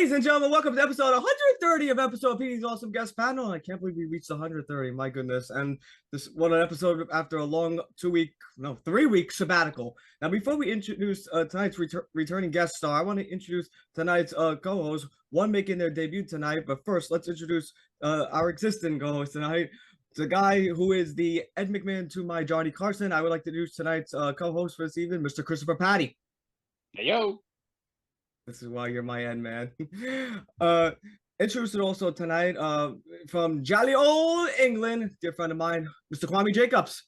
Ladies and gentlemen, welcome to episode 130 of episode Petey's Awesome Guest Panel. I can't believe we reached 130. My goodness. And this what an episode after a long 3-week sabbatical. Now, before we introduce tonight's returning guest star, I want to introduce tonight's co-host, one making their debut tonight. But first, let's introduce our existing co-host tonight. The guy who is the Ed McMahon to my Johnny Carson. I would like to introduce tonight's co-host for this evening, Mr. Christopher Petey. Hey, yo. This is why you're my end man. Introduced also tonight from jolly old England, dear friend of mine, Mr. Kwame Jacobs.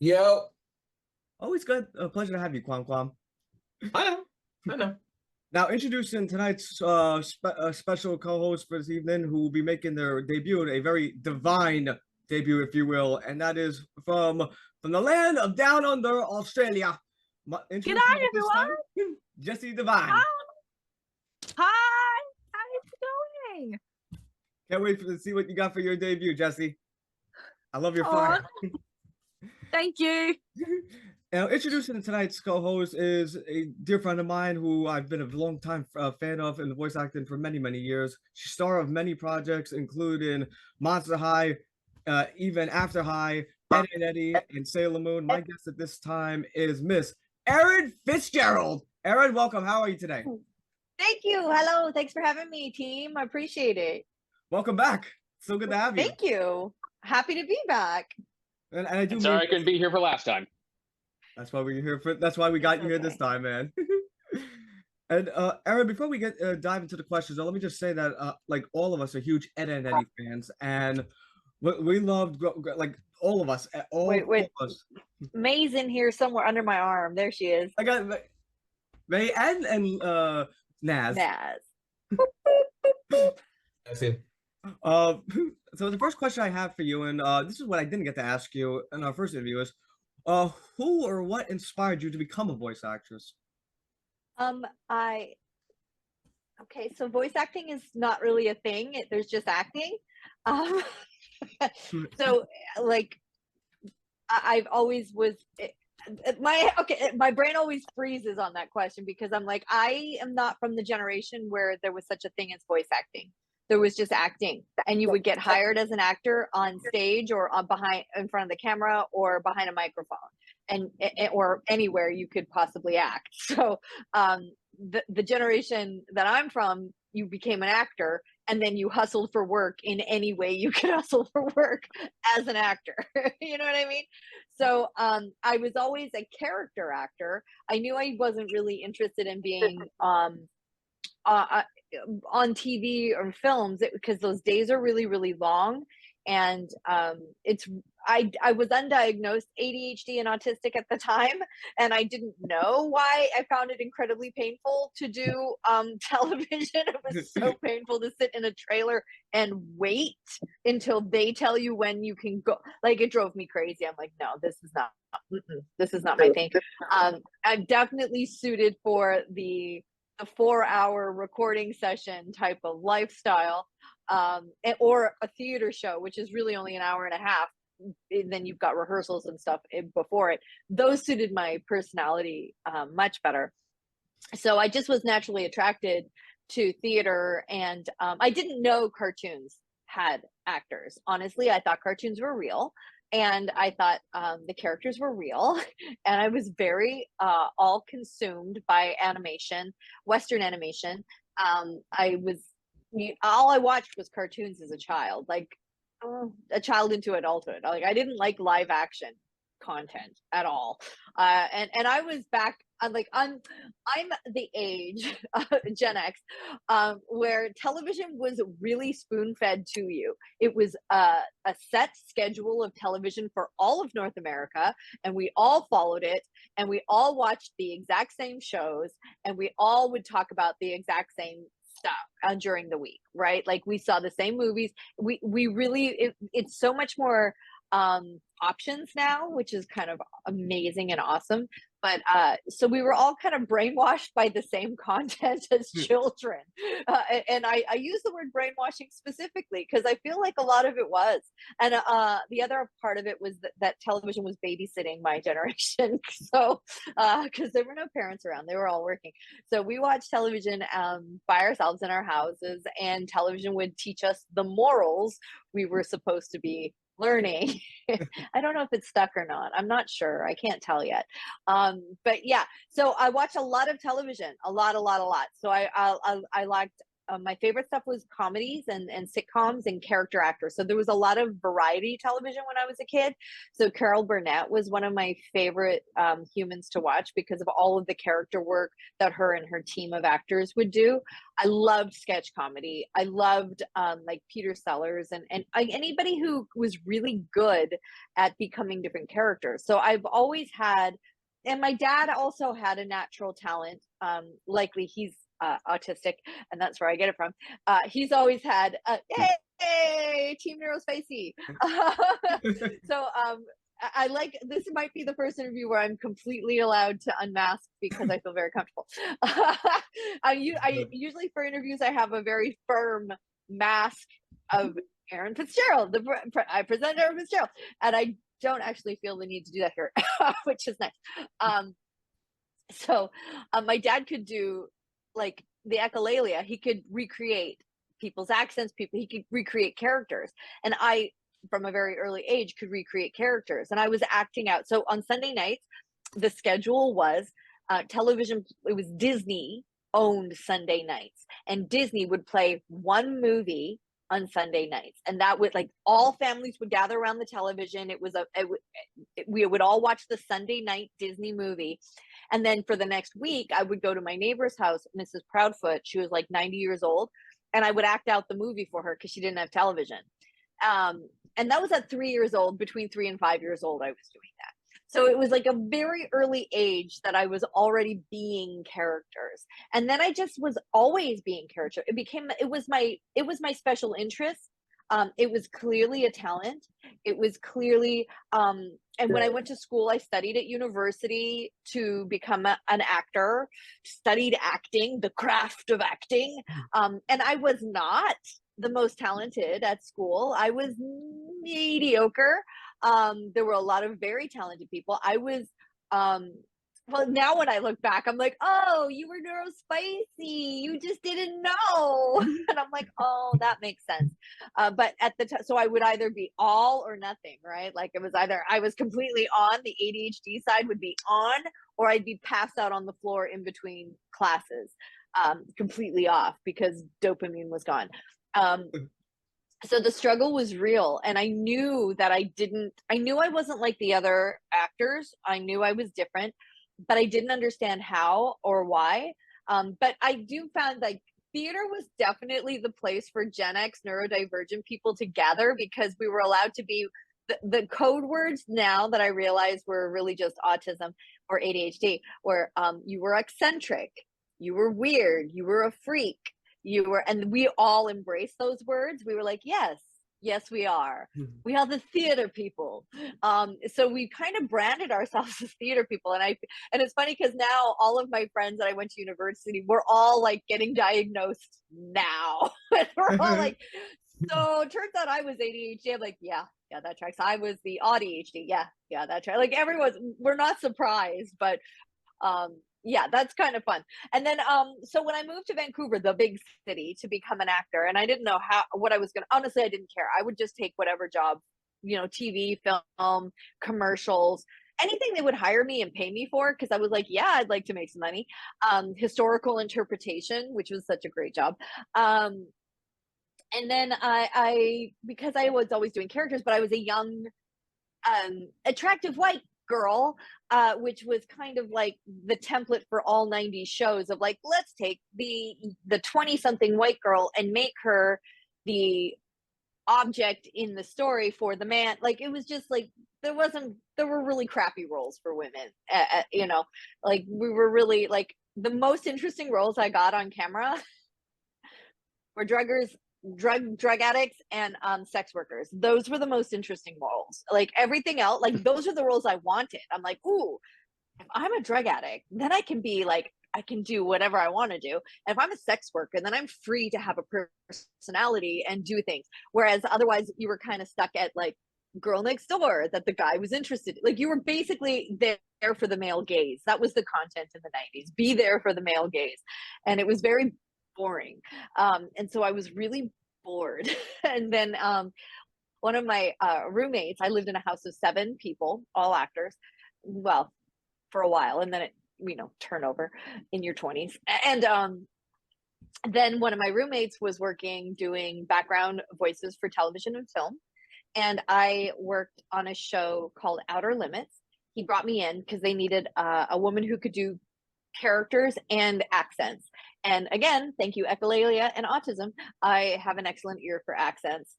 Yo. Always good. A pleasure to have you, Kwam. I know. Now, introducing tonight's special co-host for this evening, who will be making their debut, a very divine debut, if you will, and that is from the land of Down Under, Australia. Good night, everyone. Jesse Divine. Hi. How's it going? Can't wait to see what you got for your debut, Jesse. I love your fire. Thank you. Now, introducing tonight's co-host is a dear friend of mine who I've been a long-time fan of in the voice acting for many, many years. She's star of many projects, including Monster High, even After High, Eddy and Eddy, and Sailor Moon. My guest at this time is Miss Erin Fitzgerald. Erin, welcome. How are you today? Thank you. Hello. Thanks for having me, team. I appreciate it. Welcome back. So good to have you. Thank you. Happy to be back. And I do. Sorry I couldn't be here for last time. That's why we're here for. That's why we got you here this time, man. And Erin, before we get dive into the questions, let me just say that like all of us are huge Ed and Eddy fans, and we loved like all of us. All of us. May's in here somewhere under my arm. There she is. I got May and Naz. I see. So the first question I have for you, and this is what I didn't get to ask you in our first interview, is who or what inspired you to become a voice actress? Okay, so voice acting is not really a thing. There's just acting. So like I've always was my brain always freezes on that question because I'm like, I am not from the generation where there was such a thing as voice acting. There was just acting, and you would get hired as an actor on stage or in front of the camera or behind a microphone, and or anywhere you could possibly act. So the generation that I'm from, you became an actor and then you hustled for work in any way you could hustle for work as an actor. You know what I mean? So I was always a character actor. I knew I wasn't really interested in being on TV or films because those days are really, really long. And I was undiagnosed ADHD and autistic at the time, and I didn't know why. I found it incredibly painful to do television. It was so painful to sit in a trailer and wait until they tell you when you can go. Like, it drove me crazy. I'm like, no, this is not my thing. I'm definitely suited for the 4-hour recording session type of lifestyle, or a theater show, which is really only an hour and a half. And then you've got rehearsals and stuff before it. Those suited my personality much better. So I just was naturally attracted to theater, and I didn't know cartoons had actors. Honestly, I thought cartoons were real. And I thought the characters were real, and I was very all consumed by animation, Western animation. All I watched was cartoons as a child, like a child into adulthood. Like, I didn't like live action content at all, and I was back. I'm the age, Gen X, where television was really spoon-fed to you. It was a set schedule of television for all of North America, and we all followed it, and we all watched the exact same shows, and we all would talk about the exact same stuff during the week, right? Like, we saw the same movies. We really, it's so much more options now, which is kind of amazing and awesome. But so we were all kind of brainwashed by the same content as children. And I use the word brainwashing specifically because I feel like a lot of it was. And the other part of it was that television was babysitting my generation. So, because there were no parents around, they were all working. So we watched television by ourselves in our houses, and television would teach us the morals we were supposed to be learning. I don't know if it's stuck or not. I'm not sure. I can't tell yet. But yeah, so I watched a lot of television, a lot. So I liked, my favorite stuff was comedies and sitcoms and character actors. So there was a lot of variety television when I was a kid. So Carol Burnett was one of my favorite humans to watch because of all of the character work that her and her team of actors would do. I loved sketch comedy. I loved like Peter Sellers and anybody who was really good at becoming different characters. So I've always had, and my dad also had a natural talent. Likely he's autistic, and that's where I get it from. He's always had hey, Team Neurospicy. So I like, this might be the first interview where I'm completely allowed to unmask because I feel very comfortable. I usually for interviews I have a very firm mask of Erin Fitzgerald. I present Erin Fitzgerald, and I don't actually feel the need to do that here, which is nice. So my dad could do like the echolalia. He could recreate people's accents, he could recreate characters. And I, from a very early age, could recreate characters. And I was acting out. So on Sunday nights, the schedule was television. It was Disney owned Sunday nights, and Disney would play one movie on Sunday nights, and that would, like, all families would gather around the television. We would all watch the Sunday night Disney movie. And then for the next week, I would go to my neighbor's house, Mrs. Proudfoot. She was like 90 years old, and I would act out the movie for her because she didn't have television. And that was at 3 years old. Between 3 and 5 years old, I was doing that. So it was like a very early age that I was already being characters. And then I just was always being character. It was my special interest. It was clearly a talent. It was clearly, and when I went to school, I studied at university to become an actor, studied acting, the craft of acting. And I was not the most talented at school. I was mediocre. There were a lot of very talented people. I was, well, now when I look back, I'm like, oh, you were neurospicy. You just didn't know. And I'm like, oh, that makes sense. But at the time, so I would either be all or nothing, right? Like it was either I was completely on, the ADHD side would be on, or I'd be passed out on the floor in between classes, completely off because dopamine was gone. So the struggle was real, and I knew that I wasn't like the other actors. I knew I was different, but I didn't understand how or why. But I do find like theater was definitely the place for Gen X neurodivergent people to gather, because we were allowed to be the code words now that I realized were really just autism or ADHD, where you were eccentric, you were weird, you were a freak. And we all embraced those words. We were like, yes, we are. We are the theater people. So we kind of branded ourselves as theater people. And it's funny because now all of my friends that I went to university, we're all like getting diagnosed now. We're all like, so it turns out I was ADHD. I'm like, yeah, that tracks. I was the ADHD. Yeah, that tracks. Like we're not surprised, but yeah, that's kind of fun. And then so when I moved to Vancouver, the big city, to become an actor, and I didn't know what I was gonna, honestly I didn't care. I would just take whatever job, TV, film, commercials, anything they would hire me and pay me for, because I was like, yeah, I'd like to make some money. Historical interpretation, which was such a great job. And then I because I was always doing characters, but I was a young attractive white girl, which was kind of like the template for all 90s shows of like, let's take the 20-something white girl and make her the object in the story for the man. Like it was just like there were really crappy roles for women, like we were really like the most interesting roles I got on camera were druggers drug addicts and sex workers. Those were the most interesting roles. Like everything else, like those are the roles I wanted. I'm like, ooh, if I'm a drug addict, then I can be like, I can do whatever I want to do. And if I'm a sex worker, then I'm free to have a personality and do things. Whereas otherwise you were kind of stuck at like girl next door that the guy was interested in. Like you were basically there for the male gaze. That was the content in the 90s. Be there for the male gaze. And it was very boring. And so I was really bored. And then one of my roommates, I lived in a house of 7 people, all actors. Well, for a while, and then it, turnover in your 20s. And then one of my roommates was working doing background voices for television and film. And I worked on a show called Outer Limits. He brought me in because they needed a woman who could do characters and accents. And again, thank you, echolalia and autism. I have an excellent ear for accents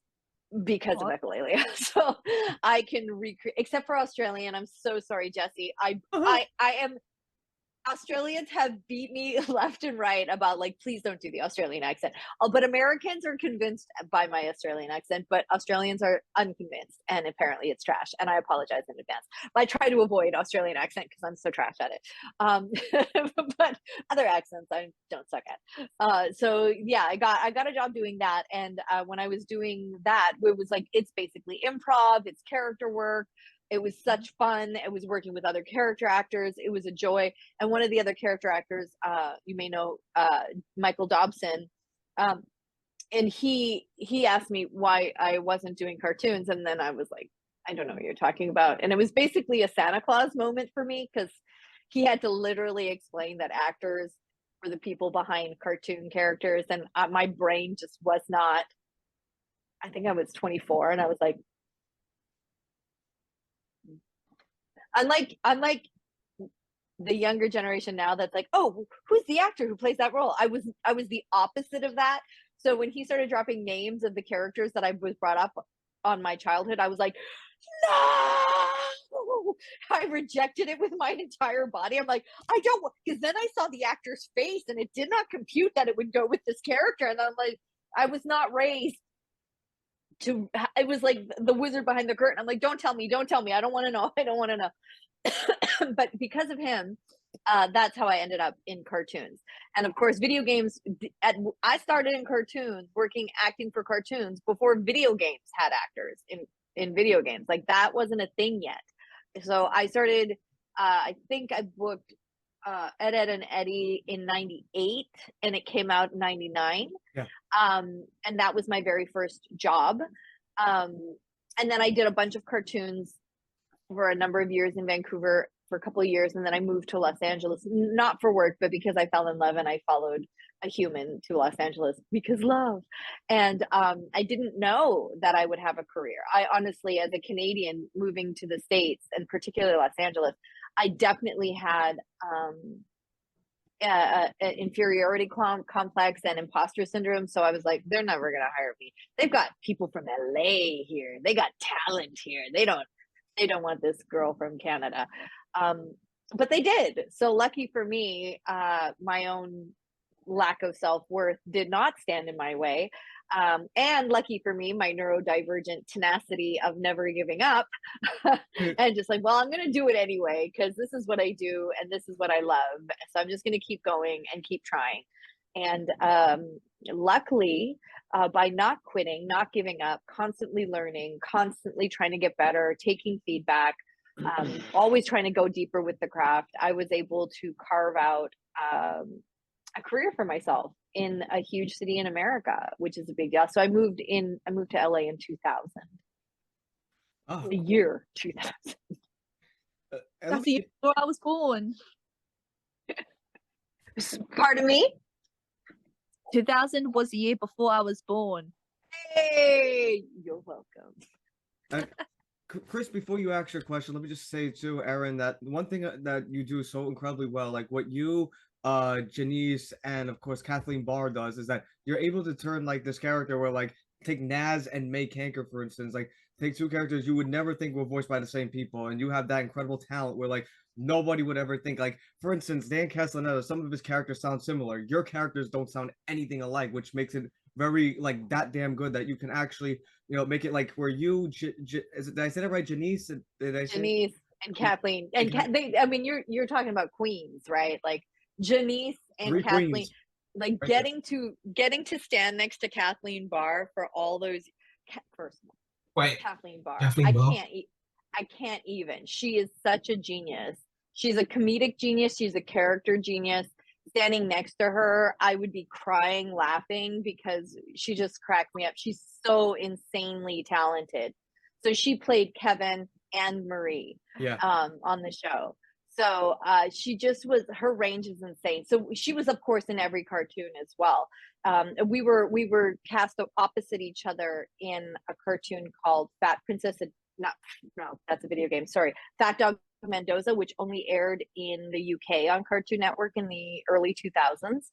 because of echolalia. So I can recreate, except for Australian. I'm so sorry, Jesse. I am. Australians have beat me left and right about like, please don't do the Australian accent. But Americans are convinced by my Australian accent, but Australians are unconvinced, and apparently it's trash. And I apologize in advance. But I try to avoid Australian accent because I'm so trash at it. But other accents I don't suck at. So yeah, I got a job doing that, and when I was doing that, it was like it's basically improv, it's character work. It was such fun. It was working with other character actors. It was a joy. And one of the other character actors, you may know, Michael Dobson, and he asked me why I wasn't doing cartoons. And then I was like, I don't know what you're talking about. And it was basically a Santa Claus moment for me because he had to literally explain that actors were the people behind cartoon characters. And my brain just was not, I think I was 24 and I was like, unlike the younger generation now that's like, oh, who's the actor who plays that role? I was the opposite of that. So when he started dropping names of the characters that I was brought up on my childhood, I was like, no, I rejected it with my entire body. I'm like, I don't, because then I saw the actor's face and it did not compute that it would go with this character. And I'm like, I was not raised to, it was like the wizard behind the curtain. I'm like, don't tell me, I don't want to know, but because of him, that's how I ended up in cartoons. And of course video games, I started in cartoons, acting for cartoons before video games had actors in video games. Like that wasn't a thing yet. So I started, I think I booked Ed, and Eddy in 98 and it came out in 99. Yeah. And that was my very first job. And then I did a bunch of cartoons for a number of years in Vancouver for a couple of years. And then I moved to Los Angeles, not for work, but because I fell in love and I followed a human to Los Angeles because love. And I didn't know that I would have a career. I honestly, as a Canadian moving to the States and particularly Los Angeles, I definitely had an inferiority complex and imposter syndrome. So I was like, they're never going to hire me. They've got people from LA here. They got talent here. They don't want this girl from Canada. But they did. So lucky for me, my own lack of self-worth did not stand in my way. And lucky for me, my neurodivergent tenacity of never giving up and just like, well, I'm going to do it anyway, because this is what I do and this is what I love. So I'm just going to keep going and keep trying. And luckily, by not quitting, not giving up, constantly learning, constantly trying to get better, taking feedback, always trying to go deeper with the craft, I was able to carve out a career for myself in a huge city in America, which is a big deal. So I moved to LA in 2000. Oh. The year 2000. That's the year before I was born. Pardon me? 2000 was the year before I was born. Hey, you're welcome. Chris, before you ask your question, let me just say to Erin that one thing that you do so incredibly well, like what you, Janice, and of course Kathleen Barr does, is that you're able to turn like this character where like take Naz and May Kanker, for instance, like take two characters you would never think were voiced by the same people, and you have that incredible talent where like nobody would ever think, like for instance Dan Castellaneta, some of his characters sound similar, your characters don't sound anything alike, which makes it very like that damn good that you can actually make it like where you did I say that right, Janice? Did I say Janice and Kathleen and I mean, you're talking about queens, right? Like Janice and three Kathleen, queens like right there. getting to stand next to Kathleen Barr for all those. First of all, Wait, Kathleen Barr, Kathleen Barr? I can't even. She is such a genius. She's a comedic genius. She's a character genius. Standing next to her, I would be crying, laughing because she just cracked me up. She's so insanely talented. So she played Kevin and Marie Yeah. on the show. So she just was, her range is insane. So she was, of course, in every cartoon as well. We were cast opposite each other in a cartoon called Fat Princess. No, that's a video game. Sorry, Fat Dog Mendoza, which only aired in the UK on Cartoon Network in the early 2000s.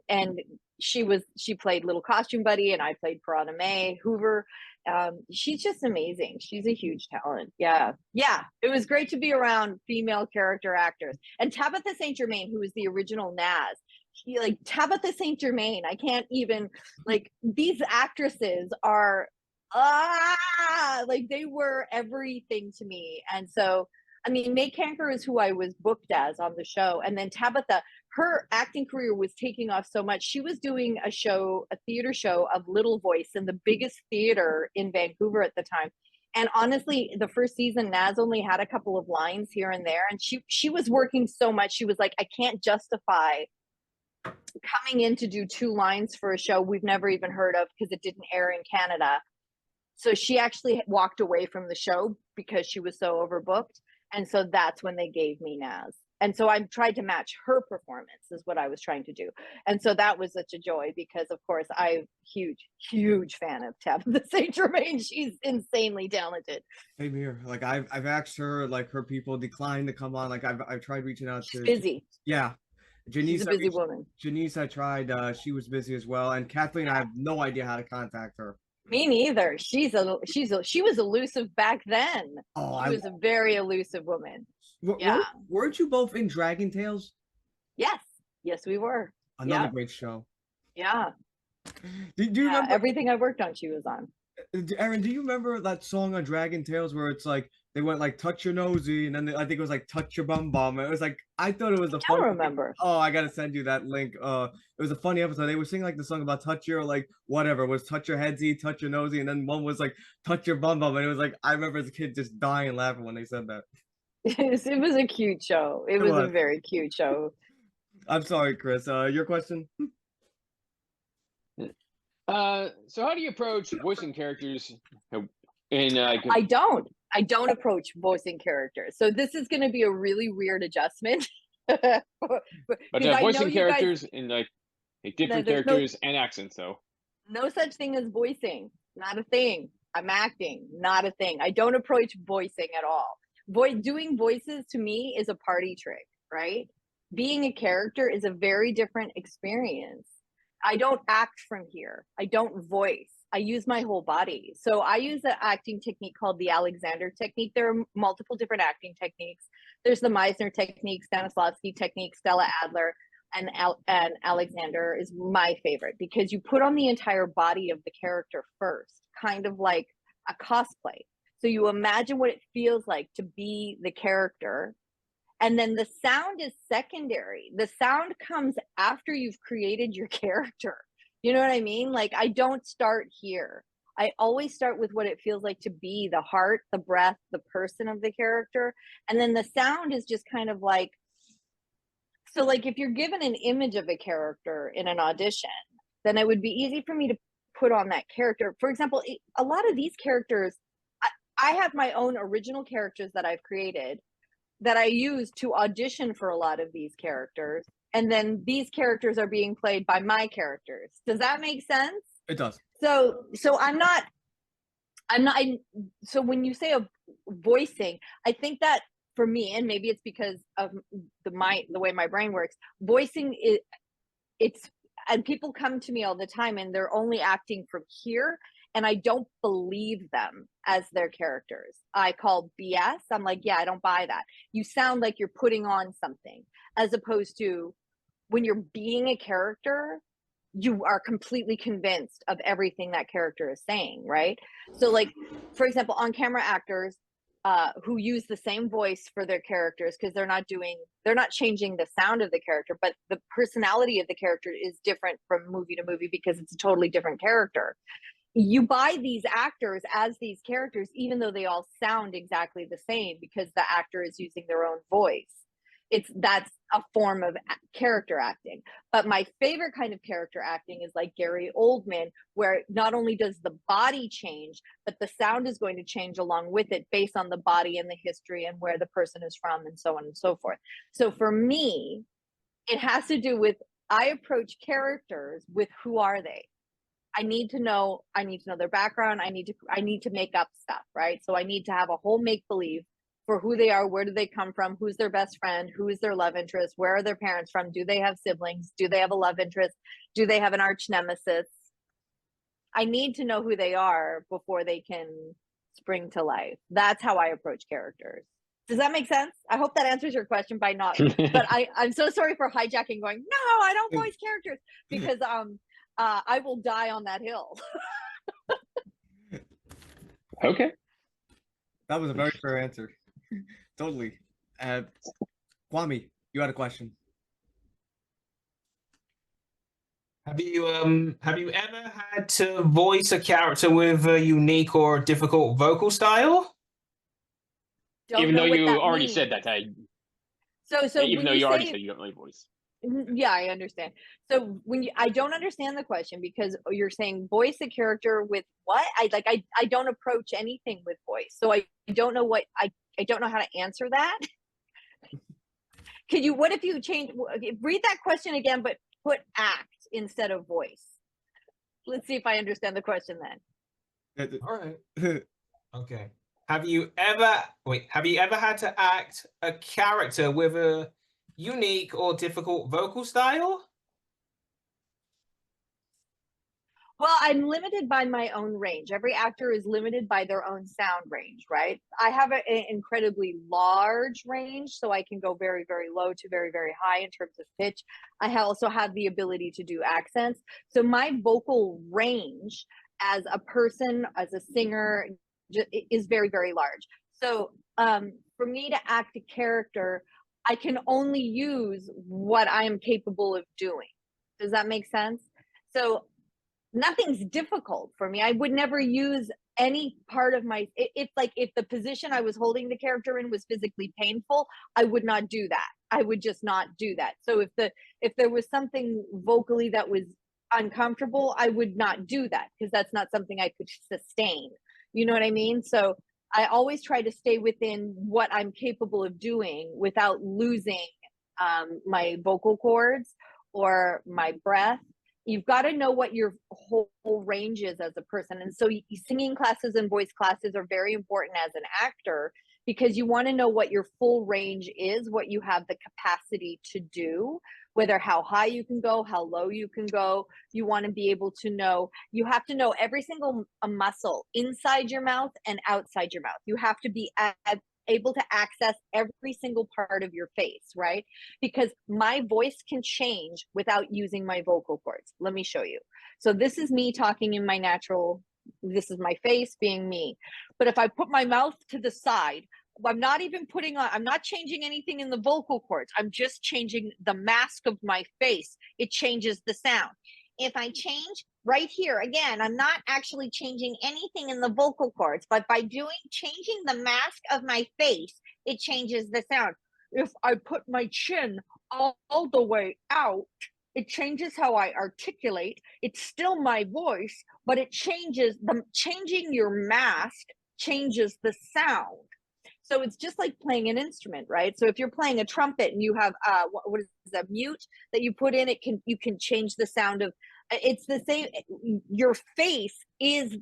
And she played Little Costume Buddy, and I played Piranha May Hoover. She's just amazing. She's a huge talent. Yeah. It was great to be around female character actors. And Tabitha St. Germain, who was the original Naz. Tabitha St. Germain, I can't even, like, these actresses are like, they were everything to me. And so, I mean, May Canker is who I was booked as on the show. And then Tabitha, her acting career was taking off so much. She was doing a theater show of Little Voice in the biggest theater in Vancouver at the time. And honestly, the first season, Naz only had a couple of lines here and there. And she was working so much. She was like, I can't justify coming in to do 2 lines for a show we've never even heard of because it didn't air in Canada. So she actually walked away from the show because she was so overbooked. And so that's when they gave me Naz. And so I tried to match her performance is what I was trying to do. And so that was such a joy because, of course, I'm huge fan of Tabitha St. Germain. She's insanely talented. Same here. Like I've asked her, like her people declined to come on. Like I've tried reaching out She's to busy. Yeah. Janice, She's a busy woman. Janice, I tried. She was busy as well. And Kathleen, I have no idea how to contact her. Me neither. She was elusive back then. Oh, she was a very elusive woman. Yeah. Weren't you both in Dragon Tales? Yes, we were. Another great show. Yeah. Do you remember everything I worked on? She was on. Erin, do you remember that song on Dragon Tales where it's like they went like touch your nosy and then I think it was like touch your bum bum. It was like I thought it was a I don't remember. Oh, I gotta send you that link. It was a funny episode. They were singing like the song about touch your like whatever, it was touch your headsy, touch your nosy, and then one was like touch your bum bum, and it was like I remember as a kid just dying laughing when they said that. It was a cute show. It was a very cute show. I'm sorry, Chris. Your question? So how do you approach voicing characters in I don't approach voicing characters. So this is going to be a really weird adjustment. but voicing characters in like different characters and accents, though. No such thing as voicing. Not a thing. I'm acting. Not a thing. I don't approach voicing at all. Doing voices to me is a party trick, right? Being a character is a very different experience. I don't act from here. I don't voice. I use my whole body. So I use an acting technique called the Alexander technique. There are multiple different acting techniques. There's the Meisner technique, Stanislavski technique, Stella Adler, and Alexander is my favorite because you put on the entire body of the character first, kind of like a cosplay. So you imagine what it feels like to be the character. And then the sound is secondary. The sound comes after you've created your character. You know what I mean? Like, I don't start here. I always start with what it feels like to be the heart, the breath, the person of the character. And then the sound is just kind of like, so like if you're given an image of a character in an audition, then it would be easy for me to put on that character. For example, a lot of these characters, I have my own original characters that I've created that I use to audition for a lot of these characters. And then these characters are being played by my characters. Does that make sense? It does. So so when you say of voicing, I think that for me, and maybe it's because of the way my brain works, voicing and people come to me all the time and they're only acting from here. And I don't believe them as their characters. I call BS. I'm like, yeah, I don't buy that. You sound like you're putting on something, as opposed to when you're being a character, you are completely convinced of everything that character is saying, right? So like, for example, on camera actors who use the same voice for their characters, because they're not changing the sound of the character, but the personality of the character is different from movie to movie because it's a totally different character. You buy these actors as these characters, even though they all sound exactly the same, because the actor is using their own voice. That's a form of character acting. But my favorite kind of character acting is like Gary Oldman, where not only does the body change, but the sound is going to change along with it based on the body and the history and where the person is from and so on and so forth. So for me, it has to do with, I approach characters with who are they? I need to know their background. I need to make up stuff, right? So I need to have a whole make-believe for who they are, where do they come from, who's their best friend, who is their love interest, where are their parents from, do they have siblings, do they have a love interest, do they have an arch nemesis? I need to know who they are before they can spring to life. That's how I approach characters. Does that make sense? I hope that answers your question by not, but I'm so sorry for hijacking going, no, I don't voice characters, because I will die on that hill. Okay. That was a very fair answer. Totally. Kwame, you had a question. Have you ever had to voice a character with a unique or difficult vocal style? Even though you already said that, So even though you already said you don't really voice. Yeah, I understand. So I don't understand the question, because you're saying voice a character with what? I don't approach anything with voice, so I don't know what I don't know how to answer that. What if you read that question again, but put act instead of voice? Let's see if I understand the question then. All right. Okay. Have you ever had to act a character with a unique or difficult vocal style? Well, I'm limited by my own range. Every actor is limited by their own sound range, right? I have an incredibly large range, so I can go very, very low to very, very high in terms of pitch. I also have the ability to do accents. So my vocal range as a person, as a singer, is very, very large. So for me to act a character, I can only use what I am capable of doing. Does that make sense? So nothing's difficult for me. I would never use any part of my, if the position I was holding the character in was physically painful, I would not do that. I would just not do that. So if there was something vocally that was uncomfortable, I would not do that, because that's not something I could sustain. You know what I mean? So I always try to stay within what I'm capable of doing without losing my vocal cords or my breath. You've got to know what your whole range is as a person. And so singing classes and voice classes are very important as an actor, because you want to know what your full range is, what you have the capacity to do, whether how high you can go, how low you can go. You want to be able to know, you have to know every single muscle inside your mouth and outside your mouth. You have to be able to access every single part of your face, right? Because my voice can change without using my vocal cords. Let me show you. So this is me talking in my natural, this is my face being me. But if I put my mouth to the side, I'm not even I'm not changing anything in the vocal cords. I'm just changing the mask of my face. It changes the sound. If I change right here, again, I'm not actually changing anything in the vocal cords, but by changing the mask of my face, it changes the sound. If I put my chin all the way out, it changes how I articulate. It's still my voice, but it changes, changing your mask changes the sound. So it's just like playing an instrument, right? So if you're playing a trumpet and you have what is that, mute that you put in, you can change the sound of. It's the same. Your face is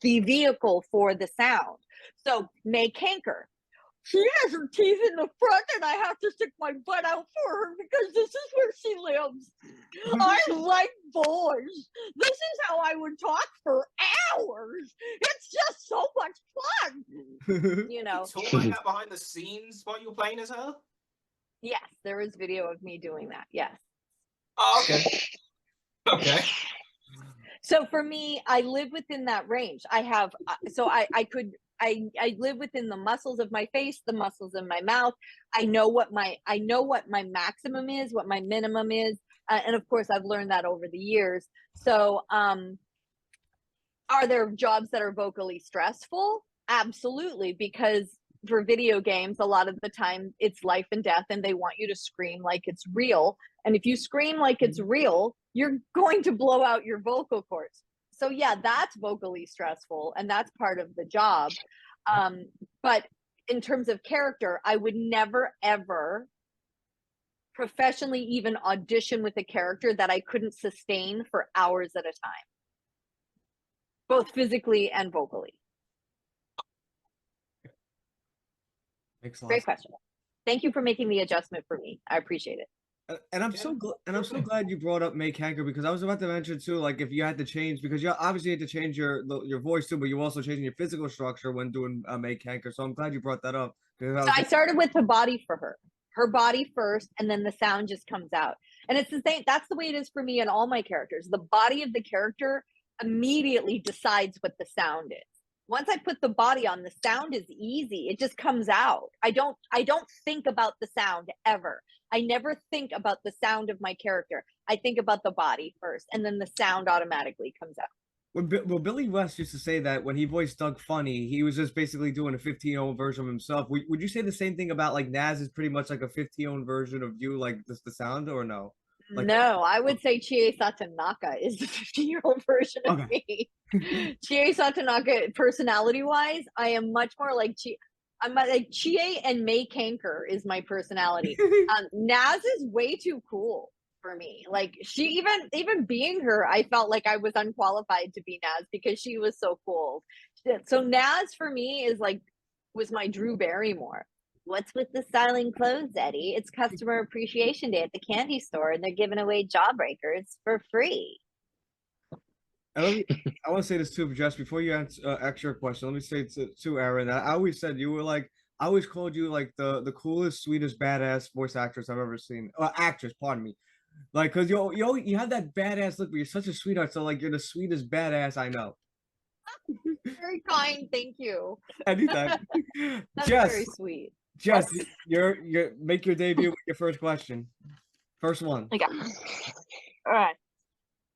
the vehicle for the sound. So May Canker, she has her teeth in the front, and I have to stick my butt out for her because this is where she lives. I like boys. This is how I would talk for hours. It's just so much fun. You know. Talk like that behind the scenes while you're playing as her? Yes, there is video of me doing that. Yes. Oh, okay. Okay. So for me, I live within that range. I have, so I live within the muscles of my face, the muscles in my mouth. I know what my maximum is, what my minimum is. And of course I've learned that over the years. So, are there jobs that are vocally stressful? Absolutely. Because for video games, a lot of the time it's life and death and they want you to scream like it's real. And if you scream like it's real, you're going to blow out your vocal cords. So yeah, that's vocally stressful and that's part of the job. But in terms of character, I would never, ever professionally even audition with a character that I couldn't sustain for hours at a time, both physically and vocally. Great question. Thank you for making the adjustment for me. I appreciate it. And I'm so glad you brought up May Kanker, because I was about to mention too, like if you had to change, because you obviously had to change your voice too, but you also changing your physical structure when doing May Kanker. So I'm glad you brought that up. So I started with the body for her body first, and then the sound just comes out. And it's the same. That's the way it is for me and all my characters. The body of the character immediately decides what the sound is. Once I put the body on, the sound is easy. It just comes out. I don't think about the sound ever. I never think about the sound of my character. I think about the body first, and then the sound automatically comes out. Well, Billy West used to say that when he voiced Doug Funny, he was just basically doing a 15-year-old version of himself. Would you say the same thing about like Naz is pretty much like a 15-year-old version of you, like the sound, or no? Like, no, I would say Chie Satonaka is the 15-year-old version of me. Chie Satonaka, personality-wise, I am much more like Chie. I'm like Chie, and May Kanker is my personality. Naz is way too cool for me. Like she, even being her, I felt like I was unqualified to be Naz because she was so cool. So Naz for me was my Drew Barrymore. What's with the styling clothes, Eddy? It's Customer Appreciation Day at the candy store, and they're giving away Jawbreakers for free. I want to say this too, just before you answer your question. Let me say to Erin, I always said you were like, I always called you like the coolest, sweetest, badass voice actress I've ever seen. Actress, pardon me. Like, cause you have that badass look, but you're such a sweetheart. So like, you're the sweetest badass I know. Very kind, thank you. Anytime. That's very sweet. Jess, you're make your debut with your first question. First one. Okay. All right.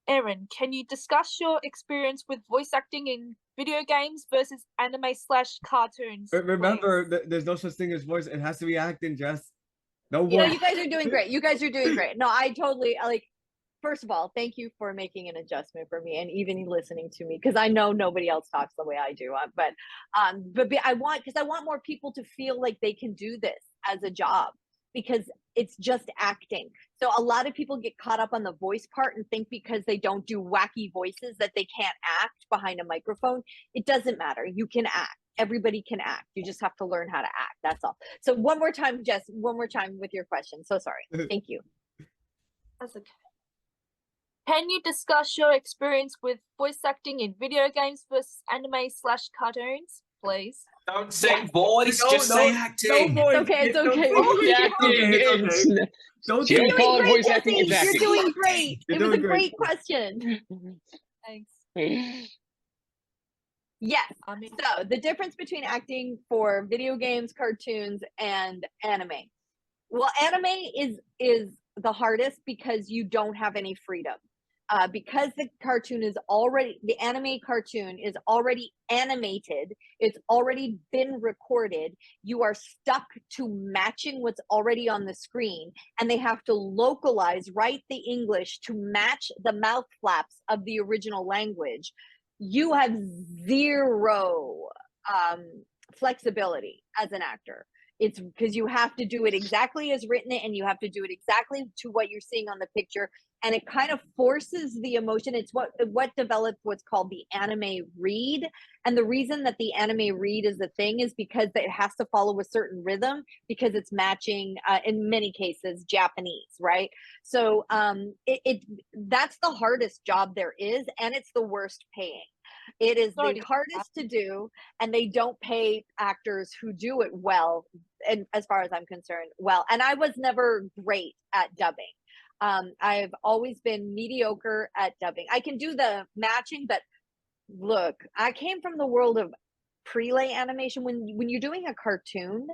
Erin, can you discuss your experience with voice acting in video games versus anime/cartoons? Remember, there's no such thing as voice. It has to be acting, Jess. No words. You guys are doing great. You guys are doing great. No, I totally like. First of all, thank you for making an adjustment for me and even listening to me, because I know nobody else talks the way I do. But I want more people to feel like they can do this as a job, because it's just acting. So a lot of people get caught up on the voice part and think because they don't do wacky voices that they can't act behind a microphone. It doesn't matter. You can act. Everybody can act. You just have to learn how to act. That's all. So one more time, Jess, one more time with your question. So sorry. Thank you. That's okay. Can you discuss your experience with voice acting in video games versus anime/cartoons, please? Don't say voice, just say acting. No voice. Okay, it's okay. Don't call it voice acting. It's acting. You're doing great. It was a great question. Thanks. Yes. So the difference between acting for video games, cartoons, and anime. Well, anime is the hardest because you don't have any freedom. Because the anime cartoon is already animated, it's already been recorded, you are stuck to matching what's already on the screen, and they have to write the English to match the mouth flaps of the original language. You have zero flexibility as an actor. It's because you have to do it exactly as written, and you have to do it exactly to what you're seeing on the picture. And it kind of forces the emotion. It's what developed what's called the anime read. And the reason that the anime read is the thing is because it has to follow a certain rhythm, because it's matching, in many cases, Japanese, right? So that's the hardest job there is, and it's the worst paying. It is the hardest to do, and they don't pay actors who do it well, and as far as I'm concerned, well. And I was never great at dubbing. I've always been mediocre at dubbing. I can do the matching, but look, I came from the world of prelay animation. When you're doing a cartoon,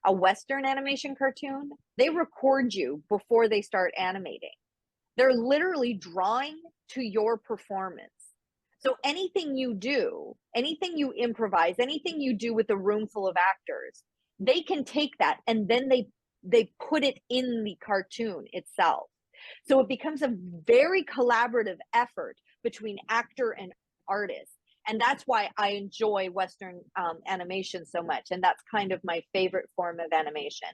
a Western animation cartoon, they record you before they start animating. They're literally drawing to your performance. So anything you do, anything you improvise, anything you do with a room full of actors, they can take that and then they put it in the cartoon itself. So it becomes a very collaborative effort between actor and artist. And that's why I enjoy Western animation so much. And that's kind of my favorite form of animation.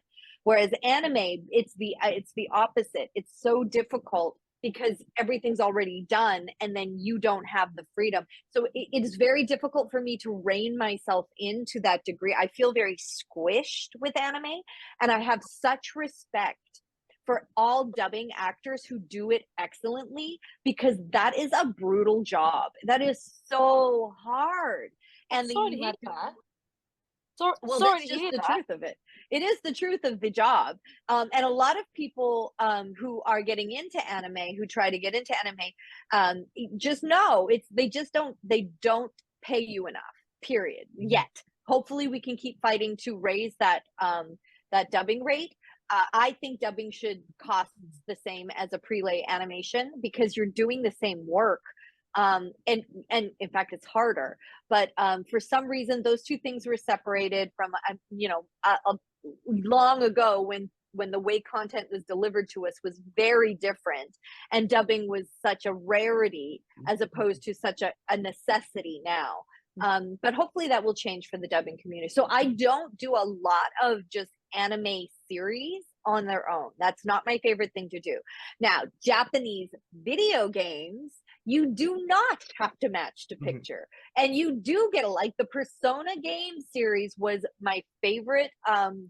Whereas anime, it's the opposite. It's so difficult because everything's already done and then you don't have the freedom. So it is very difficult for me to rein myself in to that degree. I feel very squished with anime, and I have such respect for all dubbing actors who do it excellently, because that is a brutal job. That is so hard. And then you have to, well, that's just the truth of it. It is the truth of the job. And a lot of people who are getting into anime, who try to get into anime, just know they don't pay you enough, period, yet. Hopefully we can keep fighting to raise that dubbing rate. I think dubbing should cost the same as a prelay animation, because you're doing the same work. And in fact, it's harder. But for some reason, those two things were separated from, long ago when the way content was delivered to us was very different. And dubbing was such a rarity as opposed to such a necessity now. But hopefully that will change for the dubbing community. So I don't do a lot of just anime series on their own. That's not my favorite thing to do. Now, Japanese video games, you do not have to match to picture. And you do get like the Persona game series was my favorite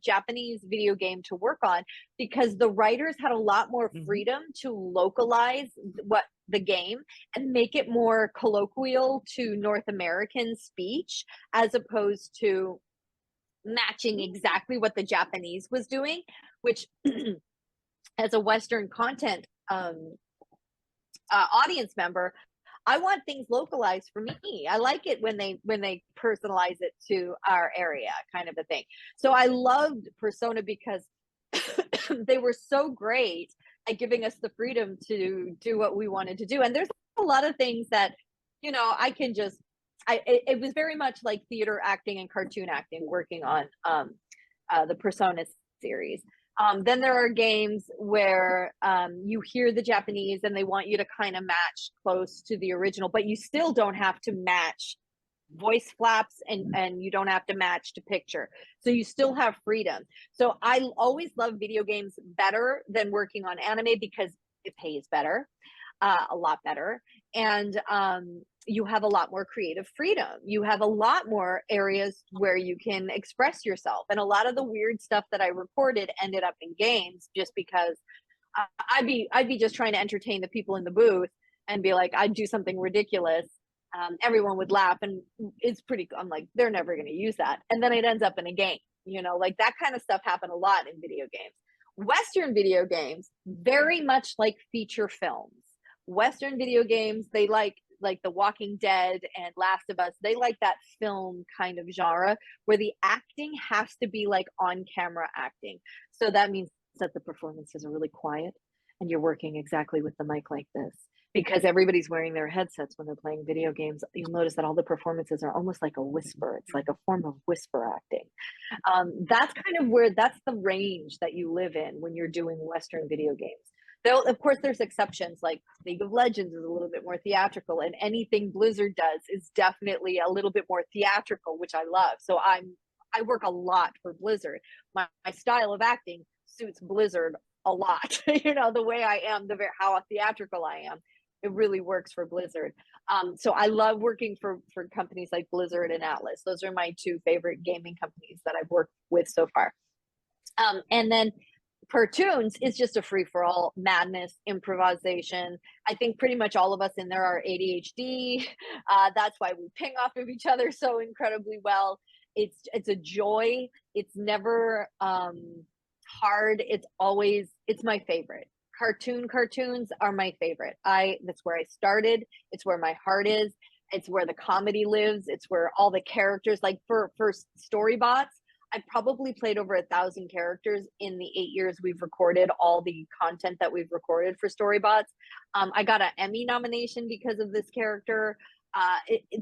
Japanese video game to work on, because the writers had a lot more freedom to localize what the game and make it more colloquial to North American speech, as opposed to matching exactly what the Japanese was doing, which as a Western content audience member, I want things localized for me. I like it when they personalize it to our area, kind of a thing. So I loved Persona because they were so great at giving us the freedom to do what we wanted to do. And there's a lot of things that, I can just, it was very much like theater acting and cartoon acting, working on the Persona series. Then there are games where you hear the Japanese and they want you to kind of match close to the original, but you still don't have to match voice flaps and you don't have to match to picture. So you still have freedom. So I always love video games better than working on anime because it pays better, a lot better. And you have a lot more creative freedom. You have a lot more areas where you can express yourself. And a lot of the weird stuff that I recorded ended up in games just because I'd be just trying to entertain the people in the booth and be like, I'd do something ridiculous. Everyone would laugh and it's pretty, I'm like, they're never going to use that. And then it ends up in a game, like that kind of stuff happened a lot in video games. Western video games, very much like feature films. Western video games, they like The Walking Dead and Last of Us, they like that film kind of genre where the acting has to be like on camera acting. So that means that the performances are really quiet and you're working exactly with the mic like this. Because everybody's wearing their headsets when they're playing video games, you'll notice that all the performances are almost like a whisper. It's like a form of whisper acting. That's kind of that's the range that you live in when you're doing Western video games. Though, of course, there's exceptions, like League of Legends is a little bit more theatrical, and anything Blizzard does is definitely a little bit more theatrical, which I love. So I work a lot for Blizzard. My style of acting suits Blizzard a lot. The way I am, how theatrical I am. It really works for Blizzard. So I love working for companies like Blizzard and Atlas. Those are my two favorite gaming companies that I've worked with so far. And then cartoons is just a free-for-all madness, improvisation. I think pretty much all of us in there are ADHD. That's why we ping off of each other so incredibly well. It's a joy. It's never hard. It's my favorite. cartoons are my favorite. That's where I started. It's where my heart is. It's where the comedy lives. It's where all the characters, like for Storybots, I probably played over 1,000 characters in the 8 years we've recorded all the content that we've recorded for Storybots. I got an Emmy nomination because of this character.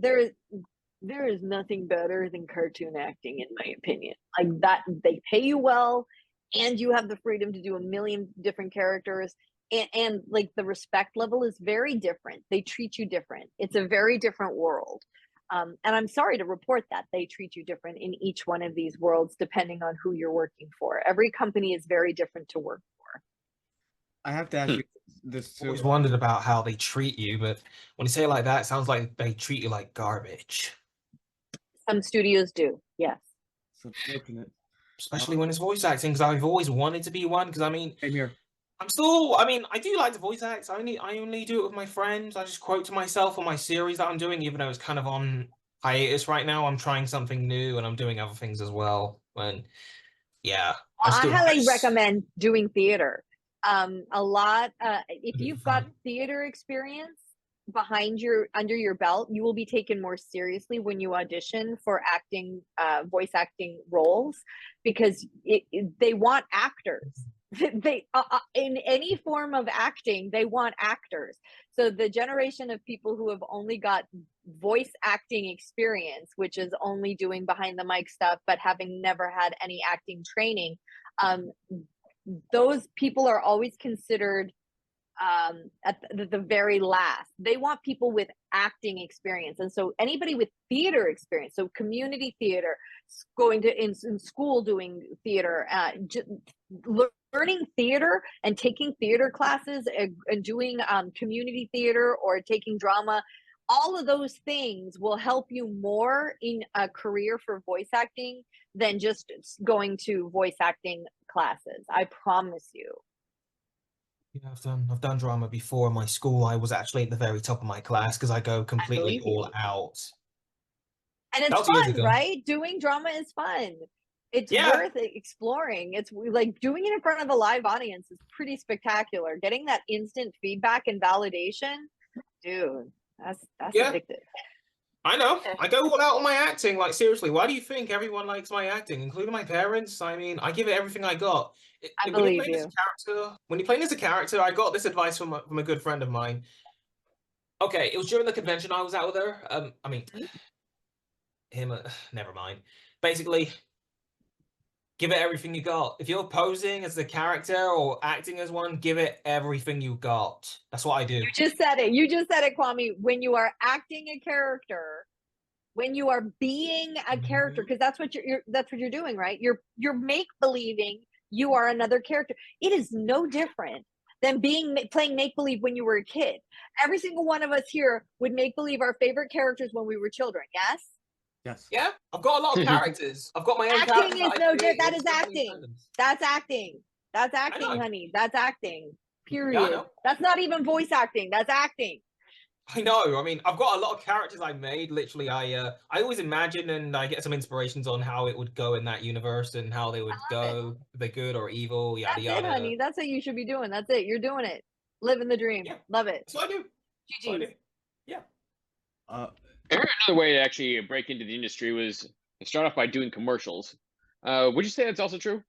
There is nothing better than cartoon acting, in my opinion. Like that, they pay you well, and you have the freedom to do a million different characters. And like the respect level is very different. They treat you different. It's a very different world. And I'm sorry to report that they treat you different in each one of these worlds, depending on who you're working for. Every company is very different to work for. I have to ask you this too. I always wondered about how they treat you, but when you say it like that, it sounds like they treat you like garbage. Some studios do, yes. So fortunate. Especially when it's voice acting, because I've always wanted to be one, because I mean, Same here. I do like to voice act. I only do it with my friends. I just quote to myself on my series that I'm doing, even though it's kind of on hiatus right now. I'm trying something new and I'm doing other things as well. And yeah, I highly recommend doing theater. If you've got theater experience under your belt, you will be taken more seriously when you audition for voice acting roles, because they want actors. They in any form of acting, they want actors. So the generation of people who have only got voice acting experience, which is only doing behind the mic stuff but having never had any acting training, those people are always considered at the very last. They want people with acting experience. And so anybody with theater experience, so community theater, going to in school doing theater, learning theater and taking theater classes and doing community theater or taking drama, all of those things will help you more in a career for voice acting than just going to voice acting classes. I promise you. Yeah, I've done drama before in my school. I was actually at the very top of my class because I go completely all out. And it's fun, right? Doing drama is fun. It's worth exploring. It's like doing it in front of a live audience is pretty spectacular. Getting that instant feedback and validation, dude, that's addictive. I know. I go all out on my acting. Like, seriously, why do you think everyone likes my acting, including my parents? I mean, I give it everything I got. I believe you. When you're playing as a character, I got this advice from a good friend of mine. Okay, it was during the convention I was out there. I mean, never mind. Basically, give it everything you got. If you're posing as a character or acting as one, give it everything you got. That's what I do. You just said it, Kwame. When you are acting a character, when you are being a character, because that's what you're doing, right? You're make-believing you are another character. It is no different than playing make-believe when you were a kid. Every single one of us here would make believe our favorite characters when we were children. Yes. Yes. Yeah, I've got a lot of characters. I've got my own acting characters. Is no different. That is acting. That's acting. That's acting, honey. That's acting. Period. Yeah, that's not even voice acting. That's acting. I know. I mean, I've got a lot of characters I made. Literally, I always imagine and I get some inspirations on how it would go in that universe and how they would go, if they're good or evil, yada yada. That's it, honey. That's what you should be doing. That's it. You're doing it. Living the dream. Yeah. Love it. That's what I do. GG. Yeah. Another way to actually break into the industry was to start off by doing commercials. Would you say that's also true?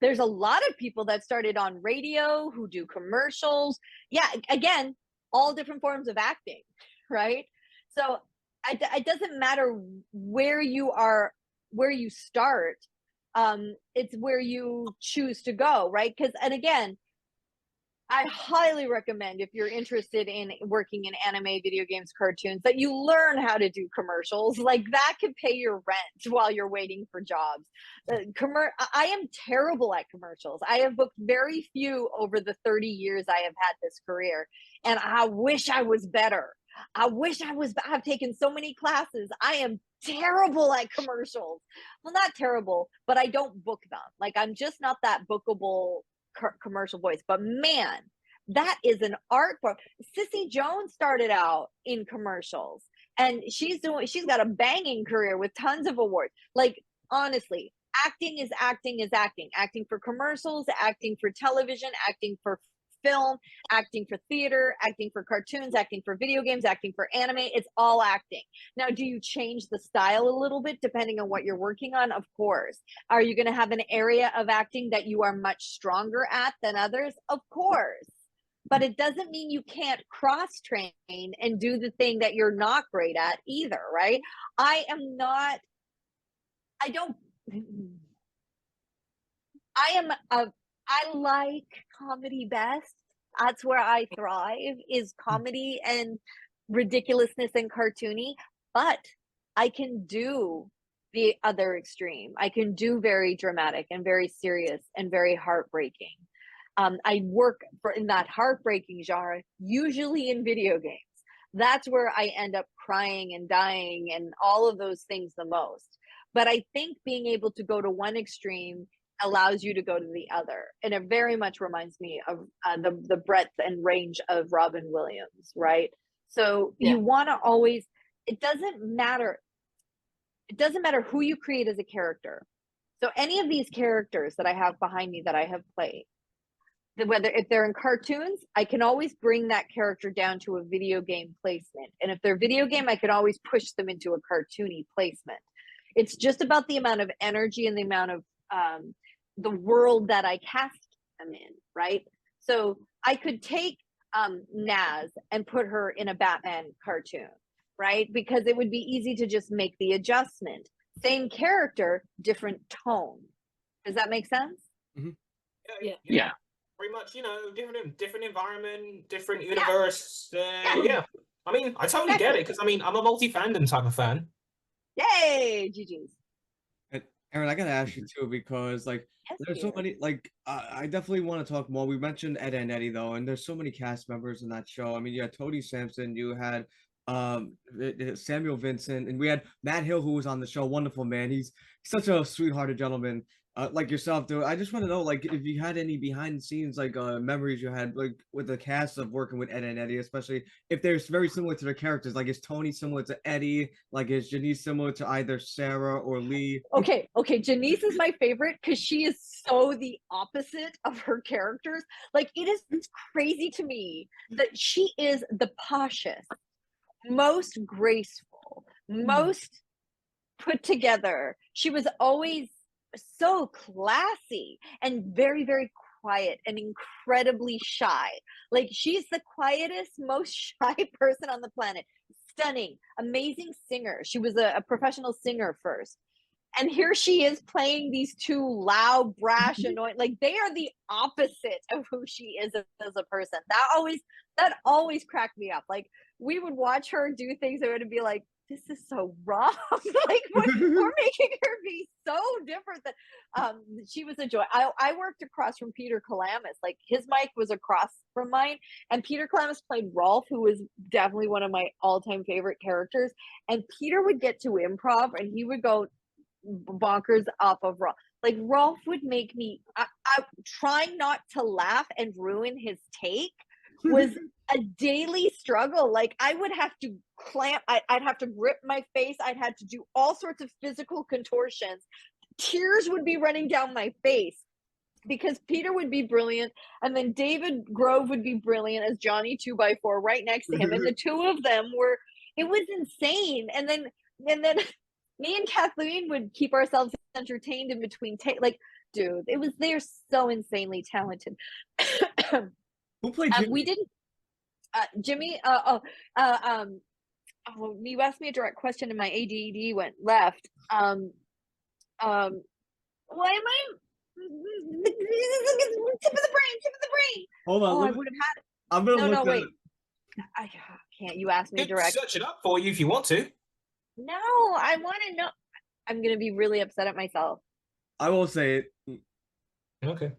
There's a lot of people that started on radio who do commercials. Yeah, again, all different forms of acting, right? So it doesn't matter where you are, where you start. It's where you choose to go, right? And again, I highly recommend, if you're interested in working in anime, video games, cartoons, that you learn how to do commercials. Like that could pay your rent while you're waiting for jobs. I am terrible at commercials. I have booked very few over the 30 years I have had this career. And I wish I was better. I've taken so many classes. I am terrible at commercials. Well, not terrible, but I don't book them. Like I'm just not that bookable commercial voice. But man, that is an art form. Sissy Jones started out in commercials and she's got a banging career with tons of awards. Like honestly, acting is acting for commercials, acting for television, acting for film, acting for theater, acting for cartoons, acting for video games, acting for anime. It's all acting. Now, do you change the style a little bit depending on what you're working on? Of course. Are you going to have an area of acting that you are much stronger at than others? Of course. But it doesn't mean you can't cross train and do the thing that you're not great at either, right? I like comedy best. That's where I thrive, is comedy and ridiculousness and cartoony. But I can do the other extreme. I can do very dramatic and very serious and very heartbreaking. I work in that heartbreaking genre, usually in video games. That's where I end up crying and dying and all of those things the most. But I think being able to go to one extreme allows you to go to the other. And it very much reminds me of the breadth and range of Robin Williams, right? So you want to always, it doesn't matter who you create as a character. So any of these characters that I have behind me that I have played, whether if they're in cartoons, I can always bring that character down to a video game placement. And if they're video game, I can always push them into a cartoony placement. It's just about the amount of energy and the amount of the world that I cast them in, right? So I could take Naz and put her in a Batman cartoon, right? Because it would be easy to just make the adjustment. Same character, different tone. Does that make sense? Mm-hmm. Yeah. Pretty much, different environment, different universe. Yeah. I mean, I totally get it, because I'm a multi-fandom type of fan. Yay, GG's. And Erin, I gotta ask you too, because there's so many, I definitely want to talk more. We mentioned Ed and Eddy though, and there's so many cast members in that show. I mean, you had Tony Sampson, you had Samuel Vincent, and we had Matt Hill, who was on the show. Wonderful man. He's such a sweethearted gentleman. Like yourself, dude. I just want to know, if you had any behind the scenes, memories you had, with the cast of working with Ed and Eddy, especially if they're very similar to their characters. Is Tony similar to Eddy? Is Janice similar to either Sarah or Lee? Okay. Janice is my favorite because she is so the opposite of her characters. It's crazy to me that she is the poshest, most graceful, most put together. She was always so classy and very, very quiet and incredibly shy. She's the quietest, most shy person on the planet. Stunning, amazing singer. She was a professional singer first. And here she is playing these two loud, brash, annoying, they are the opposite of who she is as a person. That always cracked me up. We would watch her do things that would be like, this is so wrong. We're making her be so different. That she was a joy. I worked across from Peter Kalamis. His mic was across from mine, and Peter Kalamis played Rolf, who was definitely one of my all-time favorite characters. And Peter would get to improv, and he would go bonkers off of Rolf. Rolf would make me. I trying not to laugh and ruin his take was a daily struggle. I would have to clamp, I'd have to grip my face, I'd have to do all sorts of physical contortions. Tears would be running down my face because Peter would be brilliant, and then David Grove would be brilliant as Johnny 2x4 right next to him, and the two of them it was insane. And then me and Kathleen would keep ourselves entertained in between dude, they're so insanely talented. Who played Jimmy? We didn't. Jimmy. You asked me a direct question, and my ADD went left. Why am I? Tip of the brain. Hold on. I would have had it. I'm gonna look. Wait. I can't. You asked me direct. Search it up for you if you want to. No, I want to know. I'm gonna be really upset at myself. I will say it. Okay.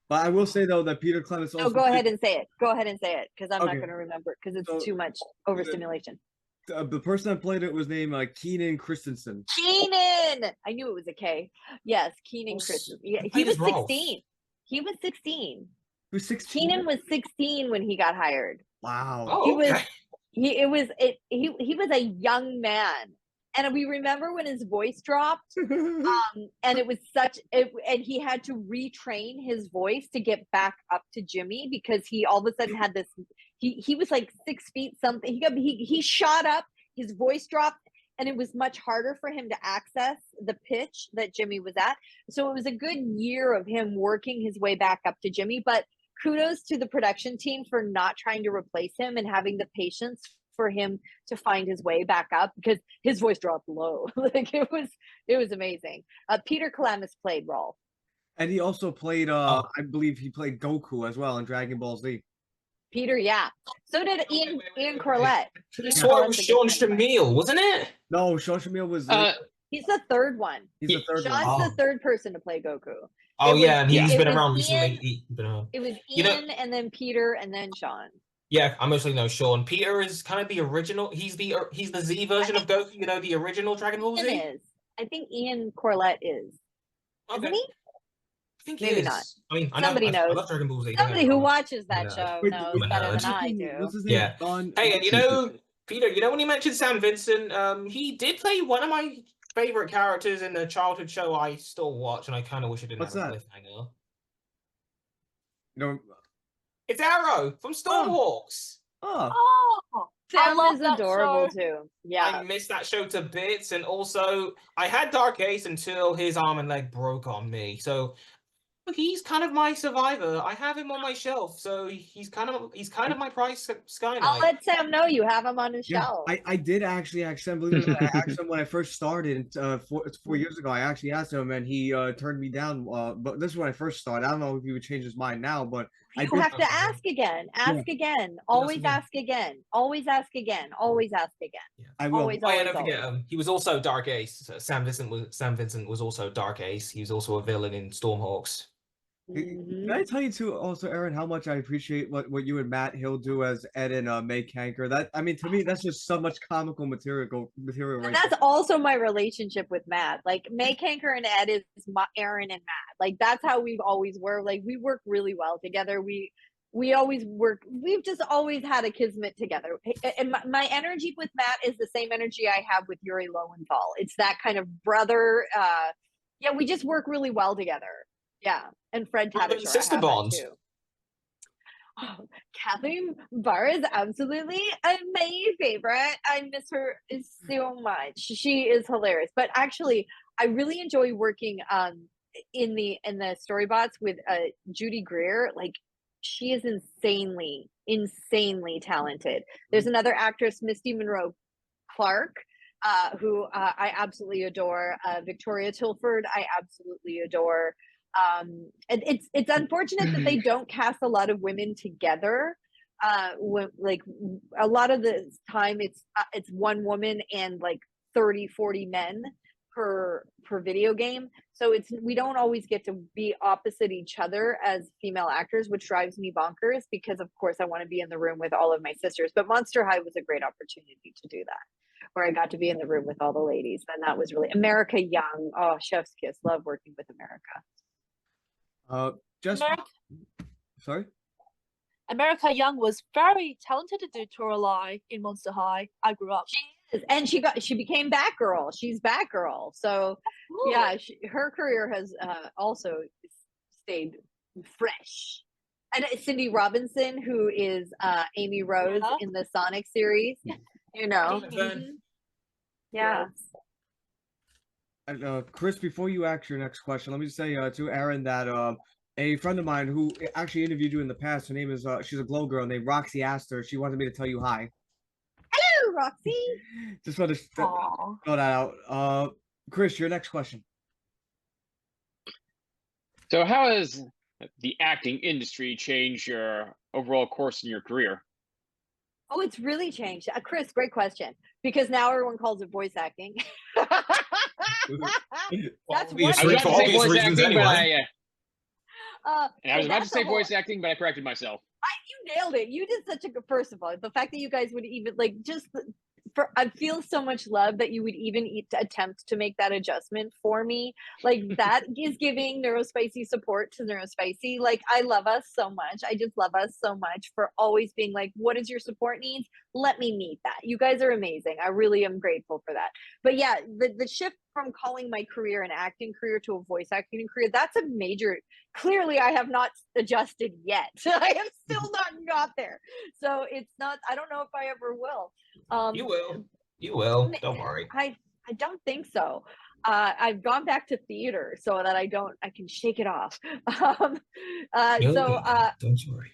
But I will say though that Peter Clements also. No, go ahead and say it. Go ahead and say it, because I'm not Okay. going to remember, because it's too much overstimulation. The person that played it was named Keenan Christensen. Keenan! I knew it was a K. Yes, Keenan Christensen. Yeah, he was 16. He was 16. He was 16. Keenan was 16 when he got hired. Wow. Oh, He was okay. he was a young man And we remember when his voice dropped, and it was and he had to retrain his voice to get back up to Jimmy because he all of a sudden had this. He was like 6 feet something. He shot up. His voice dropped, and it was much harder for him to access the pitch that Jimmy was at. So it was a good year of him working his way back up to Jimmy. But kudos to the production team for not trying to replace him and having the patience for him to find his way back up because his voice dropped low. Like it was amazing. Peter Kalamis played Rolf. And he also played I believe he played Goku as well in Dragon Ball Z. Peter, yeah. So did Ian Corlett. I swore it was Sean Shamil, wasn't it? No, Sean Shamil was he's the third one. he's the third one. Sean's the third person to play Goku. Oh It yeah, was- and he's it been was around Ian- recently. It was You know- Ian and then Peter and then Sean. Yeah, I mostly know Sean. Peter is kind of the original. He's the Z version of Goku. You know, the original Dragon Ball Z. Ian is. I think Ian Corlett is. Okay. Isn't he? I think Maybe he is. not. I mean, Somebody I knows. love Dragon Ball Z. Somebody who watches that Yeah. show Wait, knows wait, better what's than What's I his do. name? What's his name? Yeah. Don. Hey, and you know, Peter, you know when you mentioned Sam Vincent, he did play one of my favorite characters in the childhood show I still watch, and I kind of wish it didn't What's have a that? cliffhanger. You know, It's Arrow from Stormhawks. oh, Oh, I Sam love is that adorable show. too. Yeah. I missed that show to bits, and also I had Dark Ace until his arm and leg broke on me. So he's kind of my survivor. I have him on my shelf, so he's kind of my prize Sky I'll Knight. let Sam know you have him on his yeah. shelf. I did actually ask him. Believe it or not, I asked him when I first started 4 years ago. I actually asked him, and he turned me down. But this is when I first started. I don't know if he would change his mind now, but I You did. have to ask again. Ask again. Always again. ask again. Always ask again. Always ask again. I will. Always, Oh yeah, always, don't forget. always. He was also Dark Ace. Sam Vincent was also Dark Ace. He was also a villain in Stormhawks. Mhm. Can I tell you too, also, Erin, how much I appreciate what you and Matt Hill do as Ed and May Kanker? That I mean, to me, that's just so much comical material And right that's also my relationship with Matt. Like May Kanker and Ed is Erin and Matt. Like that's how we've always were. Like we work really well together. We always work. We've just always had a kismet together. And my energy with Matt is the same energy I have with Yuri Lowenthal. It's that kind of brother. Yeah, we just work really well together. Yeah, and Fred Brother Tatasciore and sister have that bonds. too. Oh, Kathleen Barr is absolutely my favorite. I miss her so much. She is hilarious. But actually, I really enjoy working in the storybots with Judy Greer. Like she is insanely talented. There's another actress, Misty Monroe Clark, who I absolutely adore. Victoria Tilford, I absolutely adore. And it's unfortunate that they don't cast a lot of women together. When like a lot of the time it's one woman and like 30-40 men per video game, so we don't always get to be opposite each other as female actors, which drives me bonkers because of course I want to be in the room with all of my sisters. But Monster High was a great opportunity to do that, where I got to be in the room with all the ladies, and that was really America Young. Oh, chef's kiss. Love working with America. Just America, sorry. America Young was very talented to do Toralei in Monster High. I grew up. And she became Batgirl. She's Batgirl. So yeah, her career has also stayed fresh. And Cindy Robinson, who is Amy Rose Yeah. in the Sonic series, you know. Mhm. Yeah. Chris, before you ask your next question, let me just say to Erin that a friend of mine who actually interviewed you in the past, her name is she's a glow girl named Roxy Astor. She wanted me to tell you hi. Hello, Roxy. Just want to Aw. throw that out. Chris, your next question. So how has the acting industry changed your overall course in your career? Oh, it's really changed. Chris, great question. Because now everyone calls it voice acting. That's Obvious I was one about to say obvious voice reasons acting, but anyway. I was about to that's say the whole- voice acting, but I corrected myself. You nailed it. You did such a good. First of all, the fact that you guys would even like just I feel so much love that you would even attempt to make that adjustment for me. Like that is giving Neurospicy support to Neurospicy. Like I love us so much. I just love us so much for always being like, what is your support needs? Let me meet that. You guys are amazing. I really am grateful for that. But yeah, the shift from calling my career an acting career to a voice acting career, that's a major, clearly I have not adjusted yet. I have still not got there. So it's not, I don't know if I ever will. You will. You will. Don't worry. I don't think so. I've gone back to theater so that I can shake it off. Don't worry.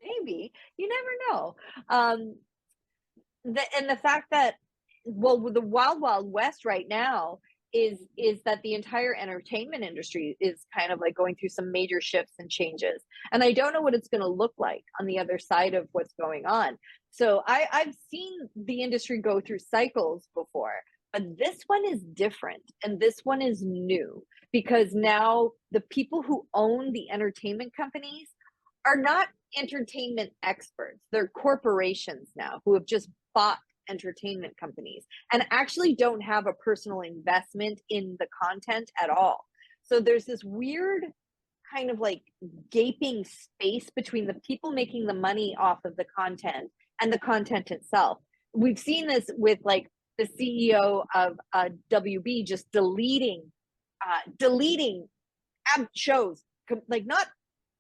Maybe, you never know. The fact that, well, with the Wild Wild West right now is that the entire entertainment industry is kind of like going through some major shifts and changes, and I don't know what it's going to look like on the other side of what's going on. So I've seen the industry go through cycles before, but this one is different, and this one is new, because now the people who own the entertainment companies are not entertainment experts. They're corporations now who have just bought entertainment companies and actually don't have a personal investment in the content at all. So there's this weird kind of like gaping space between the people making the money off of the content and the content itself. We've seen this with like the CEO of WB just deleting shows, like not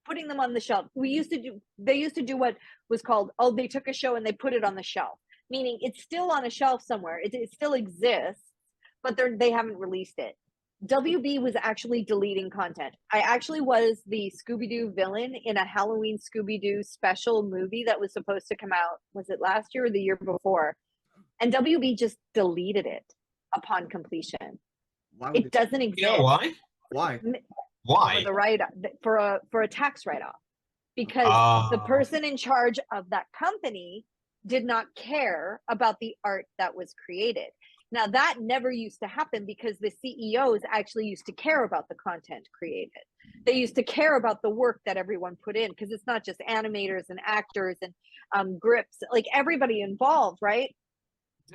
putting them on the shelf. They used to do what was called, oh, they took a show and they put it on the shelf, meaning it's still on a shelf somewhere. It still exists, but they haven't released it. WB was actually deleting content. I actually was the Scooby-Doo villain in a Halloween Scooby-Doo special movie that was supposed to come out, was it last year or the year before? And WB just deleted it upon completion. It doesn't exist. You know why? Why? Why? For a tax write-off, because the person in charge of that company did not care about the art that was created. Now that never used to happen, because the CEOs actually used to care about the content created. They used to care about the work that everyone put in, because it's not just animators and actors and grips, like everybody involved, right?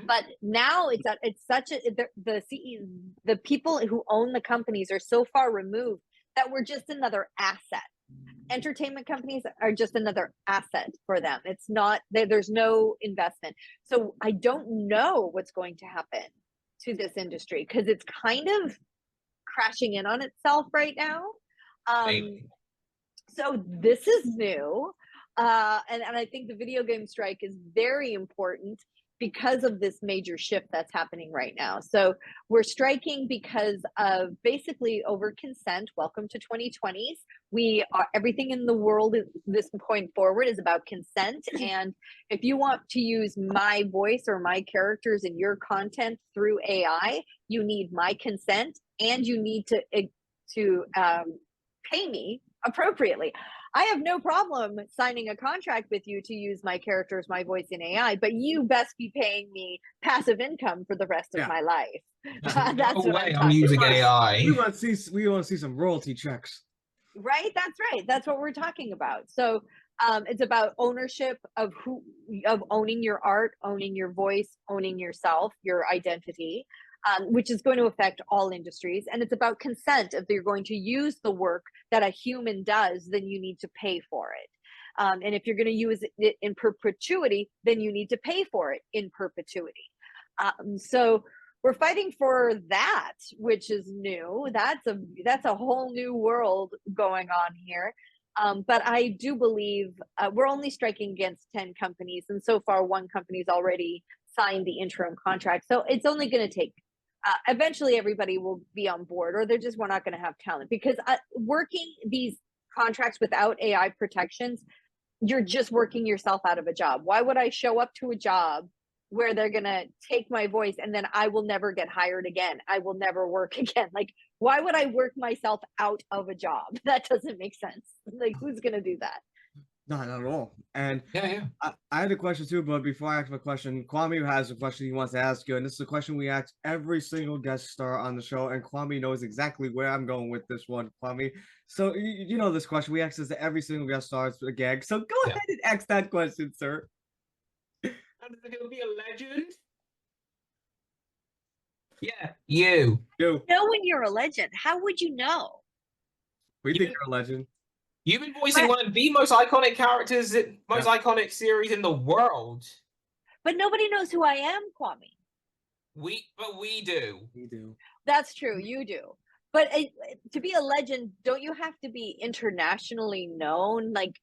But now it's such a the people who own the companies are so far removed that we're just another asset. Entertainment companies are just another asset for them. It's not, there's no investment. So I don't know what's going to happen to this industry, because it's kind of crashing in on itself right now. So this is new. And I think the video game strike is very important because of this major shift that's happening right now. So we're striking because of basically over consent. Welcome to 2020s. Everything in the world at this point forward is about consent. And if you want to use my voice or my characters in your content through AI, you need my consent, and you need to pay me appropriately. I have no problem signing a contract with you to use my characters, my voice in AI, but you best be paying me passive income for the rest of my life. That's no what way I'm using AI. We want to see some royalty checks. Right, that's right. That's what we're talking about. So it's about ownership of owning your art, owning your voice, owning yourself, your identity. Which is going to affect all industries. And it's about consent. If you're going to use the work that a human does, then you need to pay for it. And if you're going to use it in perpetuity, then you need to pay for it in perpetuity. So we're fighting for that, which is new. That's a whole new world going on here. But I do believe we're only striking against 10 companies. And so far, one company's already signed the interim contract. So it's only going to take eventually everybody will be on board, or we're not going to have talent, because working these contracts without AI protections, you're just working yourself out of a job. Why would I show up to a job where they're going to take my voice and then I will never get hired again? I will never work again. Like, why would I work myself out of a job? That doesn't make sense. Like, who's going to do that? Not at all. And yeah. I had a question too, but before I ask my question, Kwame has a question he wants to ask you, and this is a question we ask every single guest star on the show, and Kwame knows exactly where I'm going with this one, Kwame. So you know this question, we ask this to every single guest star, it's a gag. So go ahead and ask that question, sir. How does it feel to be a legend? Yeah, you. You. Know when you're a legend. How would you know? We You- think you're a legend. You've been voicing one of the most iconic characters, most Yeah. iconic series in the world. But nobody knows who I am, Kwame. But we do. We do. That's true. You do. But to be a legend, don't you have to be internationally known? Like,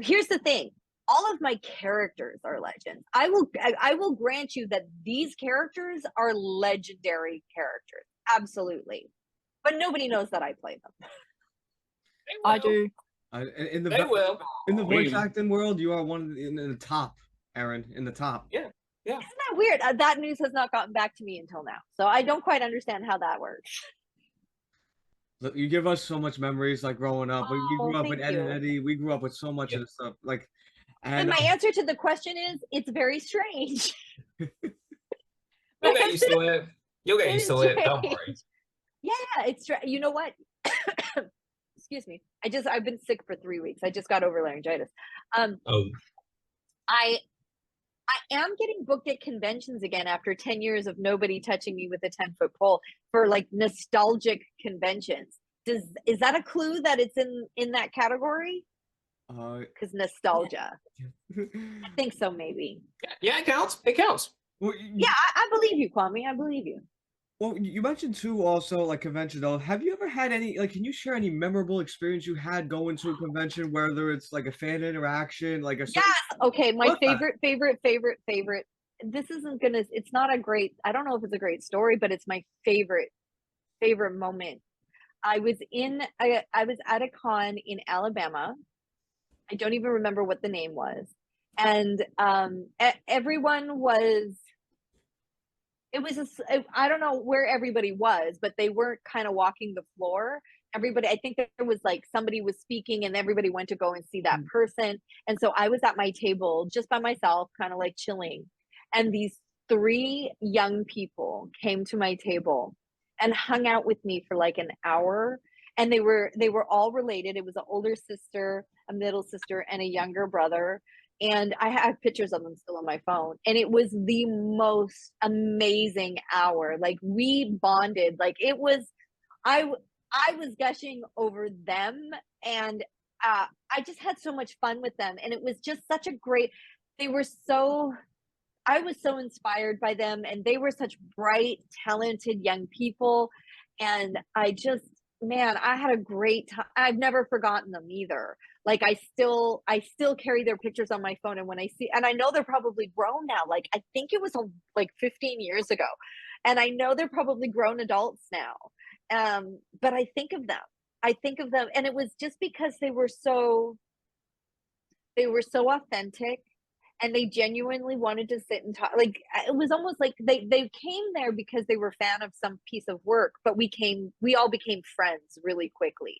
here's the thing. All of my characters are legends. I will grant you that these characters are legendary characters. Absolutely. But nobody knows that I play them. I do. In the They will. in the voice Really? acting world, you are one in the top, Erin. In the top. Yeah. Isn't that weird? That news has not gotten back to me until now. So I don't quite understand how that works. Look, you give us so much memories, like growing up. We Oh, grew up with thank Ed and you. Eddy. We grew up with so much Yeah. of the stuff. Like, And my answer to the question is, it's very strange. You'll get used to it. You'll get It used to is it. Don't strange. worry. Yeah, it's you know what? Excuse me. I've been sick for 3 weeks. I just got over laryngitis. Oh, I am getting booked at conventions again after 10 years of nobody touching me with a 10-foot pole for like nostalgic conventions. Is that a clue that it's in that category? Because nostalgia. I think so, maybe. yeah, it counts. It counts. Well, Yeah, I believe you, Kwame. I believe you. well, you mentioned too, also like convention though. Have you ever had any like? Can you share any memorable experience you had going to a convention, whether it's like a fan interaction, like a Yes. Okay, my Love that. favorite. This isn't gonna. It's not a great. I don't know if it's a great story, but it's my favorite moment. I was at a con in Alabama. I don't even remember what the name was, and everyone was. It was I don't know where everybody was, but they weren't kind of walking the floor. Everybody, I think there was like somebody was speaking and everybody went to go and see that person. And so I was at my table just by myself, kind of like chilling. And these 3 young people came to my table and hung out with me for like an hour. And they were all related. It was an older sister, a middle sister, and a younger brother. And I have pictures of them still on my phone. And it was the most amazing hour. Like we bonded. Like it was, I was gushing over them, and I just had so much fun with them. And it was just such a great. I was so inspired by them, and they were such bright, talented young people. And I had a great time. I've never forgotten them either. Like I still carry their pictures on my phone, and when I see, and I know they're probably grown now. Like I think it was like 15 years ago, and I know they're probably grown adults now. But I think of them, and it was just because they were so authentic, and they genuinely wanted to sit and talk. Like it was almost like they came there because they were a fan of some piece of work, but we all became friends really quickly.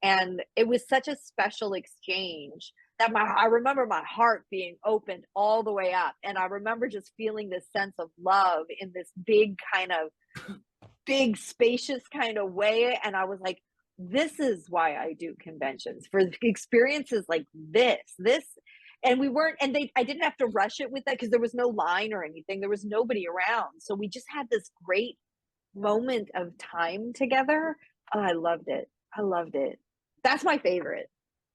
And it was such a special exchange that I remember my heart being opened all the way up. And I remember just feeling this sense of love in this big spacious kind of way. And I was like, this is why I do conventions, for experiences like this. And I didn't have to rush it with that because there was no line or anything. There was nobody around. So we just had this great moment of time together. Oh, I loved it. That's my favorite.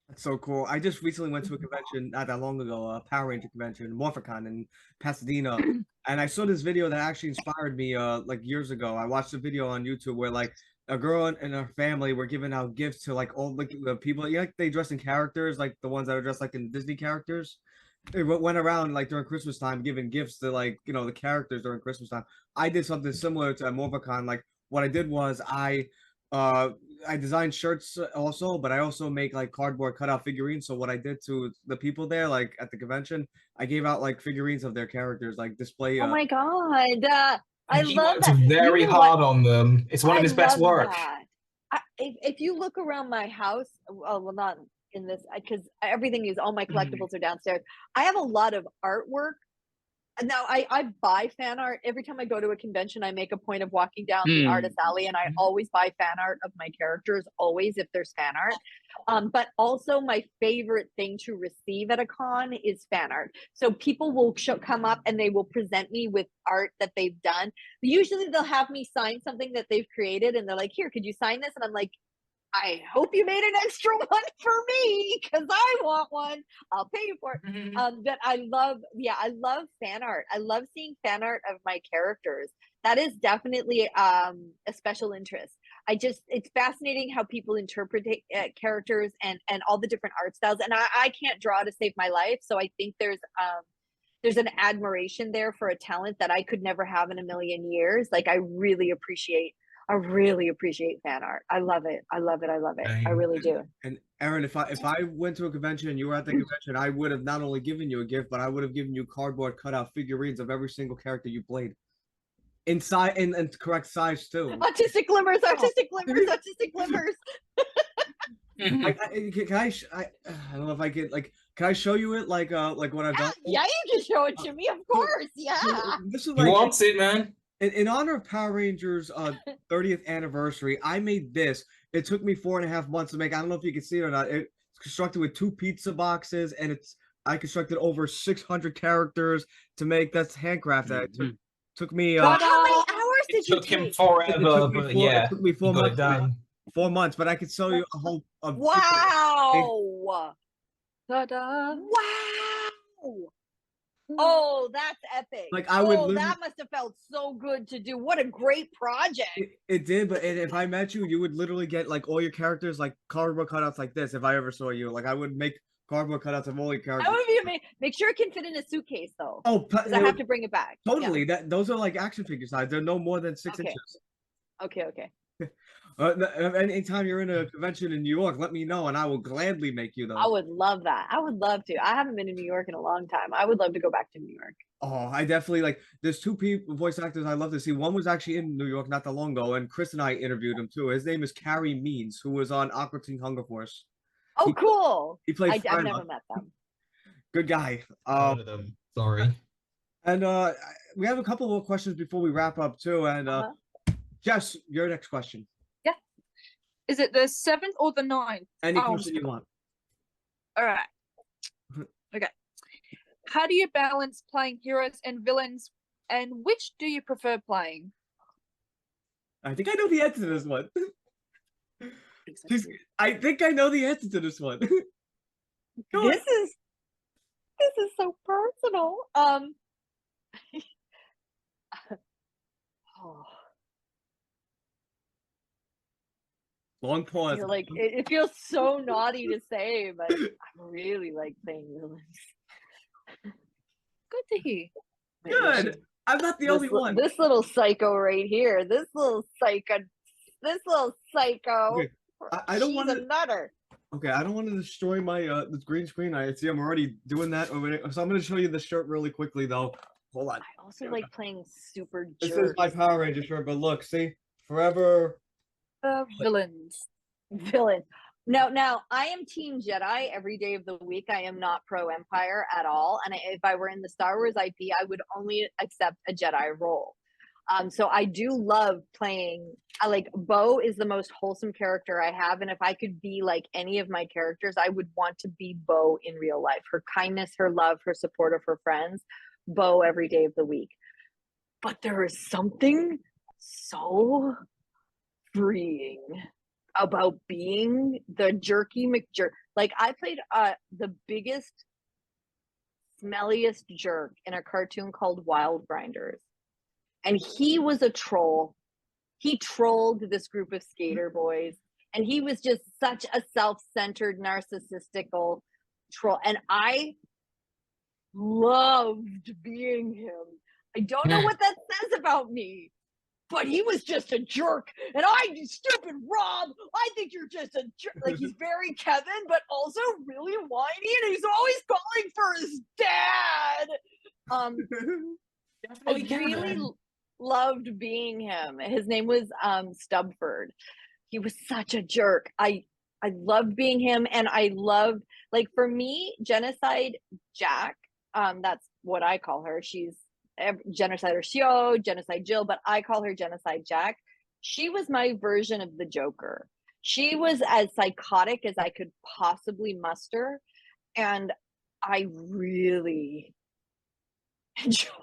That's so cool. I just recently went to a convention not that long ago, a Power Ranger convention, Morphicon in Pasadena, and I saw this video that actually inspired me. Like years ago, I watched a video on YouTube where like a girl and her family were giving out gifts to like all like the people. You know, like they dress in characters, like the ones that are dressed like in Disney characters. They went around like during Christmas time giving gifts to like the characters during Christmas time. I did something similar to Morphicon. Like what I did was I designed shirts also, but I also make like cardboard cutout figurines. So what I did to the people there, like at the convention, I gave out like figurines of their characters, like display. Oh my god! I He love worked that. very You know hard what? on them. It's one of his best love work. that. If you look around my house, well, not in this, because everything is all my collectibles are downstairs. I have a lot of artwork. Now I buy fan art every time I go to a convention. I make a point of walking down the artist alley, and I always buy fan art of my characters, always if there's fan art. But also my favorite thing to receive at a con is fan art. So people will come up and they will present me with art that they've done. Usually they'll have me sign something that they've created, and they're like, "Here, could you sign this?" And I'm like, I hope you made an extra one for me because I want one. I'll pay you for it. But I love fan art. I love seeing fan art of my characters. That is definitely a special interest. It's fascinating how people interpret characters and all the different art styles. And I can't draw to save my life, so I think there's an admiration there for a talent that I could never have in a million years. Like I really appreciate fan art. I love it. I really do. And Erin, if I went to a convention and you were at the convention, I would have not only given you a gift, but I would have given you cardboard cutout figurines of every single character you played. Inside and correct size too. Autistic glimmers. I don't know if I could can I show you it like what I've done? Yeah, you can show it to me, of course. Yeah. This is He wants it, man. In honor of Power Rangers 30th anniversary, I made this. It took me 4.5 months to make. I don't know if you can see it or not. It's constructed with 2 pizza boxes, and I constructed over 600 characters to make. That's handcrafted. It took me. How many hours did you take? It took him forever, but yeah, it took me 4 months. 4 months, but I could show you a whole. Wow! Ta-da! Wow! Oh, that's epic. Like I would that must have felt so good to do. What a great project. It did, but if I met you, you would literally get like all your characters like cardboard cutouts like this. If I ever saw you, like I would make cardboard cutouts of all your characters. That would be make sure it can fit in a suitcase though. Oh, I have to bring it back. Totally. Yeah. Those are like action figure size. They're no more than 6 inches. Okay. Anytime you're in a convention in New York, let me know and I will gladly make you those. I would love that. I would love to. I haven't been to New York in a long time. I would love to go back to New York. Oh, I definitely there's 2 voice actors I love to see. One was actually in New York not that long ago, and Chris and I interviewed him too. His name is Carrie Means, who was on Aqua Teen Hunger Force. Oh, cool. He played I've never met them. Good guy. One of them. Sorry. And we have a couple more questions before we wrap up too. And Jess, your next question. Yeah. Is it the 7th or the 9th? Any question you want. All right. Okay. How do you balance playing heroes and villains, and which do you prefer playing? I think I know the answer to this one. I think I know the answer to this one. This is so personal. Long pause. Like it feels so naughty to say, but I really like playing villains. Good to hear. Good. I'm not the only one. This little psycho right here. This little psycho. Okay. I don't want to. She's a nutter. Okay, I don't want to destroy my this green screen. I see I'm already doing that. So I'm going to show you the shirt really quickly, though. Hold on. I also like playing super jerk. This is my Power Ranger shirt, but look, see, forever. Villains. Villain. Now, I am Team Jedi every day of the week. I am not pro Empire at all. And if I were in the Star Wars IP, I would only accept a Jedi role. So I do love playing. I like Bo is the most wholesome character I have, and if I could be like any of my characters, I would want to be Bo in real life. Her kindness, her love, her support of her friends, Bo every day of the week. But there is something so freeing about being the jerky McJerk. Like I played the biggest, smelliest jerk in a cartoon called Wild Grinders. And he was a troll. He trolled this group of skater boys. And he was just such a self-centered, narcissistical troll. And I loved being him. I don't know what that says about me, but he was just a jerk. And stupid Rob, I think you're just a jerk. Like he's very Kevin, but also really whiny. And he's always calling for his dad. I really loved being him. His name was Stubford. He was such a jerk. I loved being him, and I loved, like, for me, Genocide Jack, that's what I call her. She's Genocider Shio, Genocide Jill, but I call her Genocide Jack. She was my version of the Joker. She was as psychotic as I could possibly muster, and I really enjoyed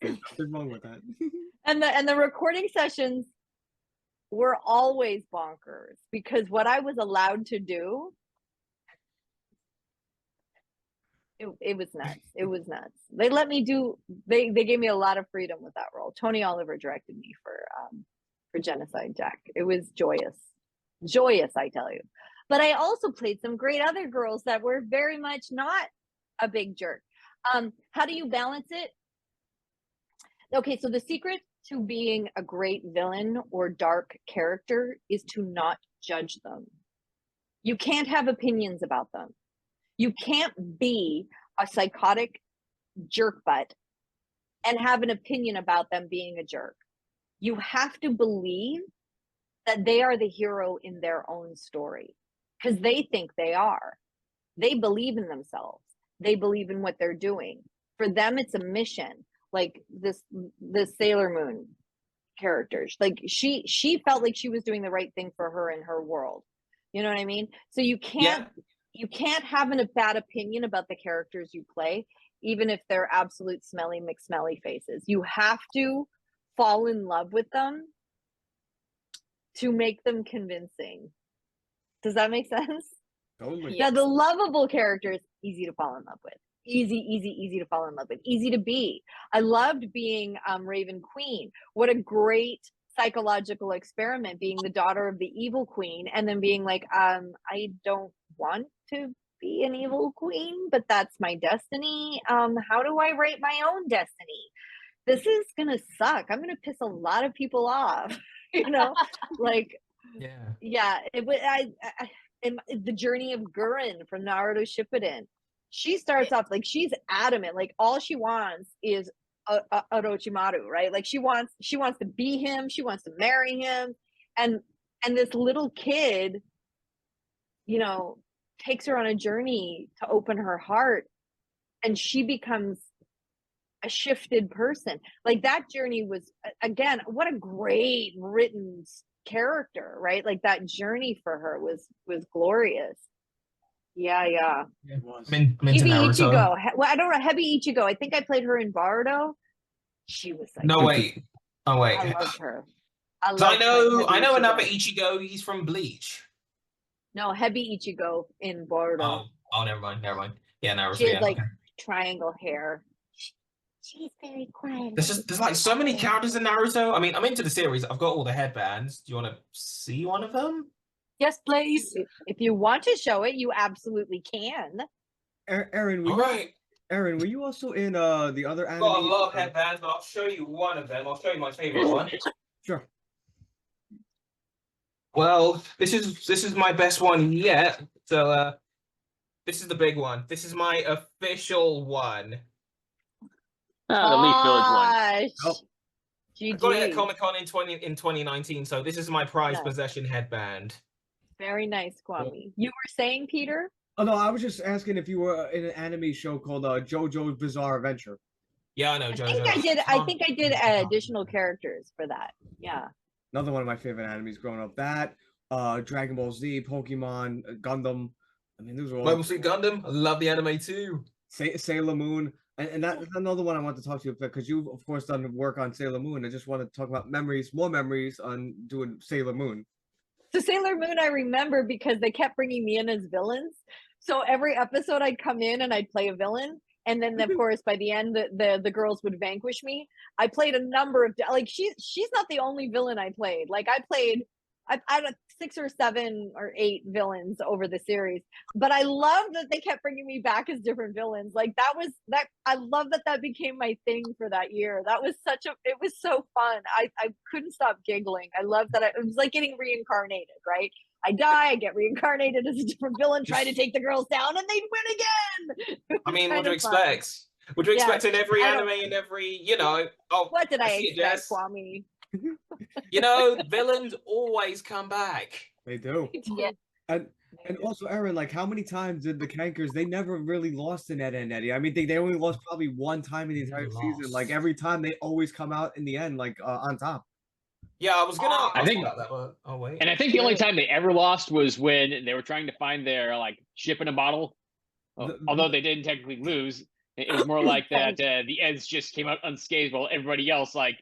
There's nothing wrong with that. and the recording sessions were always bonkers because what I was allowed to do, it was nuts. It was nuts. They let me do. They gave me a lot of freedom with that role. Tony Oliver directed me for Genocide Jack. It was joyous, I tell you. But I also played some great other girls that were very much not a big jerk. How do you balance it? Okay, so the secret to being a great villain or dark character is to not judge them. You can't have opinions about them. You can't be a psychotic jerk butt and have an opinion about them being a jerk. You have to believe that they are the hero in their own story because they think they are. They believe in themselves. They believe in what they're doing. For them, it's a mission. Like this Sailor Moon character, like she felt like she was doing the right thing for her in her world. You know what I mean? So you can't have a bad opinion about the characters you play, even if they're absolute smelly McSmelly faces. You have to fall in love with them to make them convincing. Does that make sense? Totally. Yeah, the lovable characters, easy to fall in love with. Easy to fall in love with. Easy to be. I loved being Raven Queen. What a great psychological experiment, being the daughter of the evil queen and then being like, I don't want to be an evil queen, but that's my destiny. How do I write my own destiny? This is gonna suck. I'm gonna piss a lot of people off. You know, like it was in the journey of Gurren from Naruto Shippuden. She starts off like she's adamant, like all she wants is Orochimaru, right? Like she wants to be him, she wants to marry him, and this little kid, you know, takes her on a journey to open her heart, and she becomes a shifted person. Like that journey was, again, what a great written character, right? Like that journey for her was glorious. Yeah. It was. I'm into Hebi Naruto. Ichigo. Well, I don't know. Hebi Ichigo. I think I played her in Baruto. She was like, No, wait. Oh, wait. I loved her. I know another Ichigo. He's from Bleach. No, Hebi Ichigo in Baruto. Oh, never mind. Yeah, Naruto. She has like okay. triangle hair. She's very quiet. There's like so many characters in Naruto. I mean, I'm into the series. I've got all the headbands. Do you want to see one of them? Yes, please. If you want to show it, you absolutely can. Erin, were you also in the other anime? I've got a lot of headbands, but I'll show you one of them. I'll show you my favorite one. Sure. Well, this is my best one yet. So this is the big one. This is my official one. The Leaf Village one. Oh. I got it at Comic-Con in 2019, so this is my prized possession headband. Very nice, Kwame. You were saying, Peter? Oh no, I was just asking if you were in an anime show called JoJo's Bizarre Adventure. Yeah, I know JoJo. I think I did additional characters for that. Yeah. Another one of my favorite animes growing up. That, Dragon Ball Z, Pokemon, Gundam. I mean, those are all. Mobile Suit Gundam. I love the anime too. Sailor Moon. And that's another one I want to talk to you about because you've, of course, done work on Sailor Moon. I just want to talk about more memories on doing Sailor Moon. So Sailor Moon, I remember because they kept bringing me in as villains. So every episode I'd come in and I'd play a villain. And then, of course, by the end, the girls would vanquish me. I played a number of, like, she's not the only villain I played. Like, I had 6 or 7 or 8 villains over the series, but I love that they kept bringing me back as different villains. Like I love that became my thing for that year. That was it was so fun. I couldn't stop giggling. I love that. It was like getting reincarnated, right? I die, I get reincarnated as a different villain, trying to take the girls down, and they'd win again. I mean, what do you expect? What do you expect in every anime and every, you know? Oh, what did I expect, Kwame? You know, villains always come back. They do. Yeah. And And also, Erin, like, how many times did the Cankers? They never really lost in Ed and Eddie. I mean, they only lost probably one time in the entire season. Like every time, they always come out in the end, like on top. Yeah, I was gonna I ask think- about that, but oh wait. And I think the only time they ever lost was when they were trying to find their like ship in a bottle. Although they didn't technically lose, it was more like that the Eds just came out unscathed while everybody else like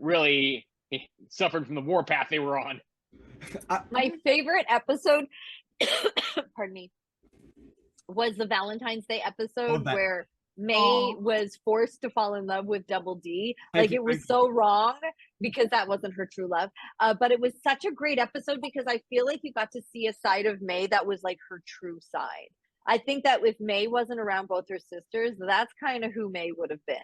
really suffered from the warpath they were on. My favorite episode, pardon me, was the Valentine's Day episode where May was forced to fall in love with Double D. Like it was so wrong because that wasn't her true love. But it was such a great episode because I feel like you got to see a side of May that was like her true side. I think that if May wasn't around both her sisters, that's kind of who May would have been.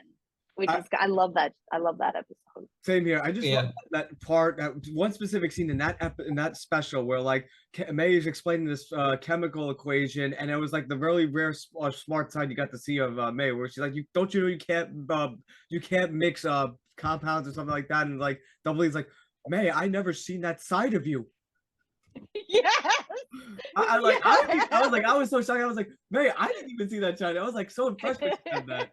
Which is, I love that. I love that episode. Same here. I just love that part, that one specific scene in that special where like May is explaining this chemical equation, and it was like the really rare smart side you got to see of May, where she's like, "You don't you know you can't mix compounds or something like that," and like Double E's like, "May, I never seen that side of you." Yes. I was so shocked. I was like, May, I didn't even see that side. I was like so impressed with that.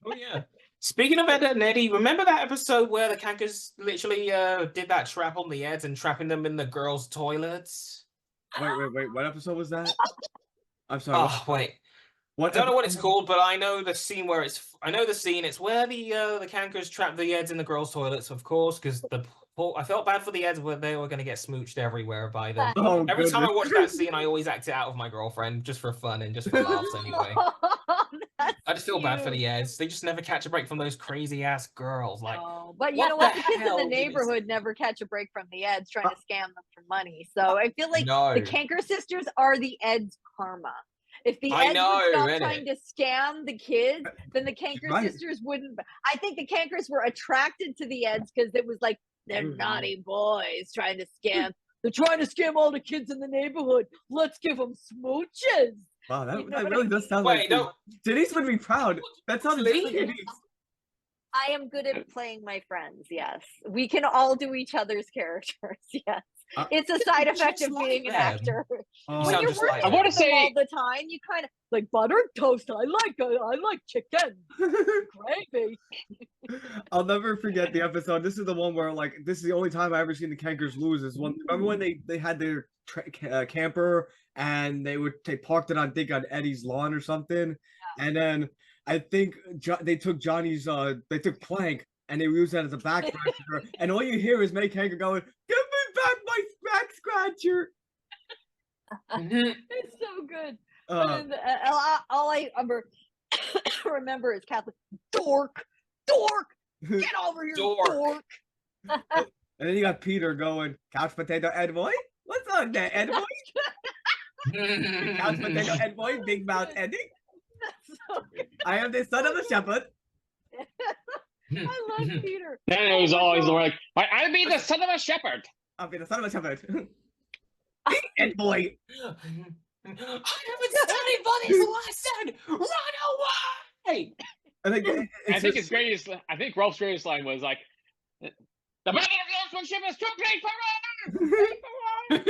Oh yeah. Speaking of Ed and Eddie, remember that episode where the Cankers literally did that trap on the Eds and trapping them in the girls' toilets? Wait. What episode was that? I'm sorry. Oh, wait. I don't know what it's called, but I know the scene where it's where the Cankers trap the Eds in the girls' toilets, of course, because I felt bad for the Eds where they were going to get smooched everywhere by them. Oh, Every time I watch that scene, I always act it out of my girlfriend just for fun and just for laughs anyway. I just feel bad for the Eds. They just never catch a break from those crazy ass girls. Like, but you know what? The kids in the neighborhood never catch a break from the Eds trying to scam them for money. So I feel like the Canker sisters are the Eds' karma. If the Eds would stop trying to scam the kids, then the Canker sisters wouldn't. I think the Cankers were attracted to the Eds because it was like, they're naughty boys trying to scam. They're trying to scam all the kids in the neighborhood. Let's give them smooches. Wow, that really does sound like Denise would be proud. That sounds like Denise. I am good at playing my friends, yes. We can all do each other's characters, yes. It's a side effect of being an actor. When you're working I want to say all the time, you kind of like buttered toast. I like chicken. Gravy. I'll never forget the episode. This is the one where like this is the only time I ever seen the Cankers lose. Is one. Remember when they had their camper and they parked it on Eddie's lawn or something, and then I think they took Johnny's they took Plank and they used that as a back scratcher, and all you hear is May Kanker going, "Give me back my back scratcher." It's so good. All I remember is Catholic dork, get over here, dork. And then you got Peter going, "Couch potato Ed boy, what's on there, Ed boy?" Couch potato Ed boy, big mouth Eddie. So I am the son of the shepherd. I love Peter. Then it was always like, I'll be the son of a shepherd. I'll be the son of a shepherd. Ed boy. I haven't said anybody, so I said, run away! I think Ralph's greatest line was like, the body of the ship is too great for us!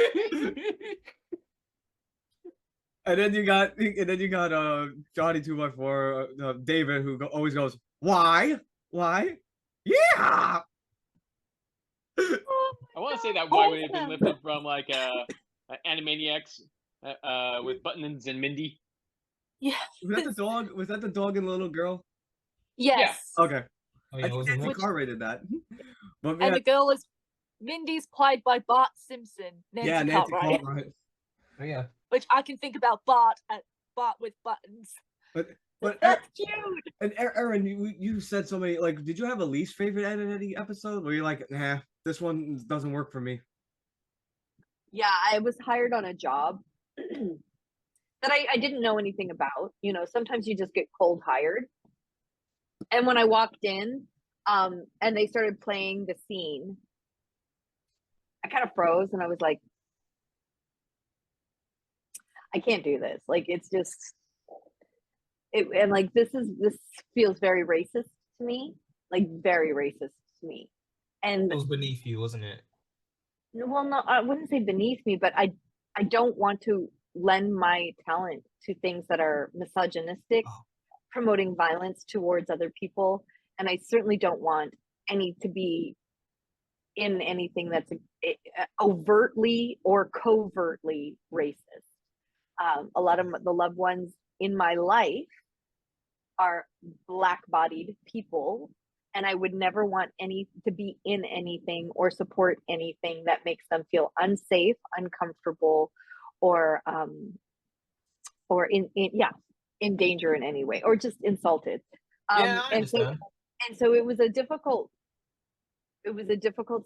And then you got Johnny 2x4, David, who always goes, why? Yeah. I want to say that why would have been lifted from like Animaniacs with Buttons and Mindy. Yeah. Was that the dog? Was that the dog and the little girl? Yes. Yeah. Okay. Oh, yeah, I think Nancy Carr rated that. But, and the girl is Mindy's played by Bart Simpson. Nancy Cartwright. Oh yeah. Which I can think about Bart with buttons. But that's cute. And Erin, you said so many. Like, did you have a least favorite Ed and Eddie episode where you're like, nah, this one doesn't work for me? Yeah, I was hired on a job that I didn't know anything about. You know, sometimes you just get cold hired. And when I walked in, and they started playing the scene, I kind of froze and I was like, I can't do this. Like, it's just, and like, this feels very racist to me, like very racist to me. And it was beneath you, wasn't it? Well, no, I wouldn't say beneath me, but I I don't want to lend my talent to things that are misogynistic, promoting violence towards other people, and I certainly don't want any to be in anything that's overtly or covertly racist. A lot of the loved ones in my life are Black-bodied people, and I would never want any to be in anything or support anything that makes them feel unsafe, uncomfortable, or in danger in any way, or just insulted. Yeah, I understand. So it was a difficult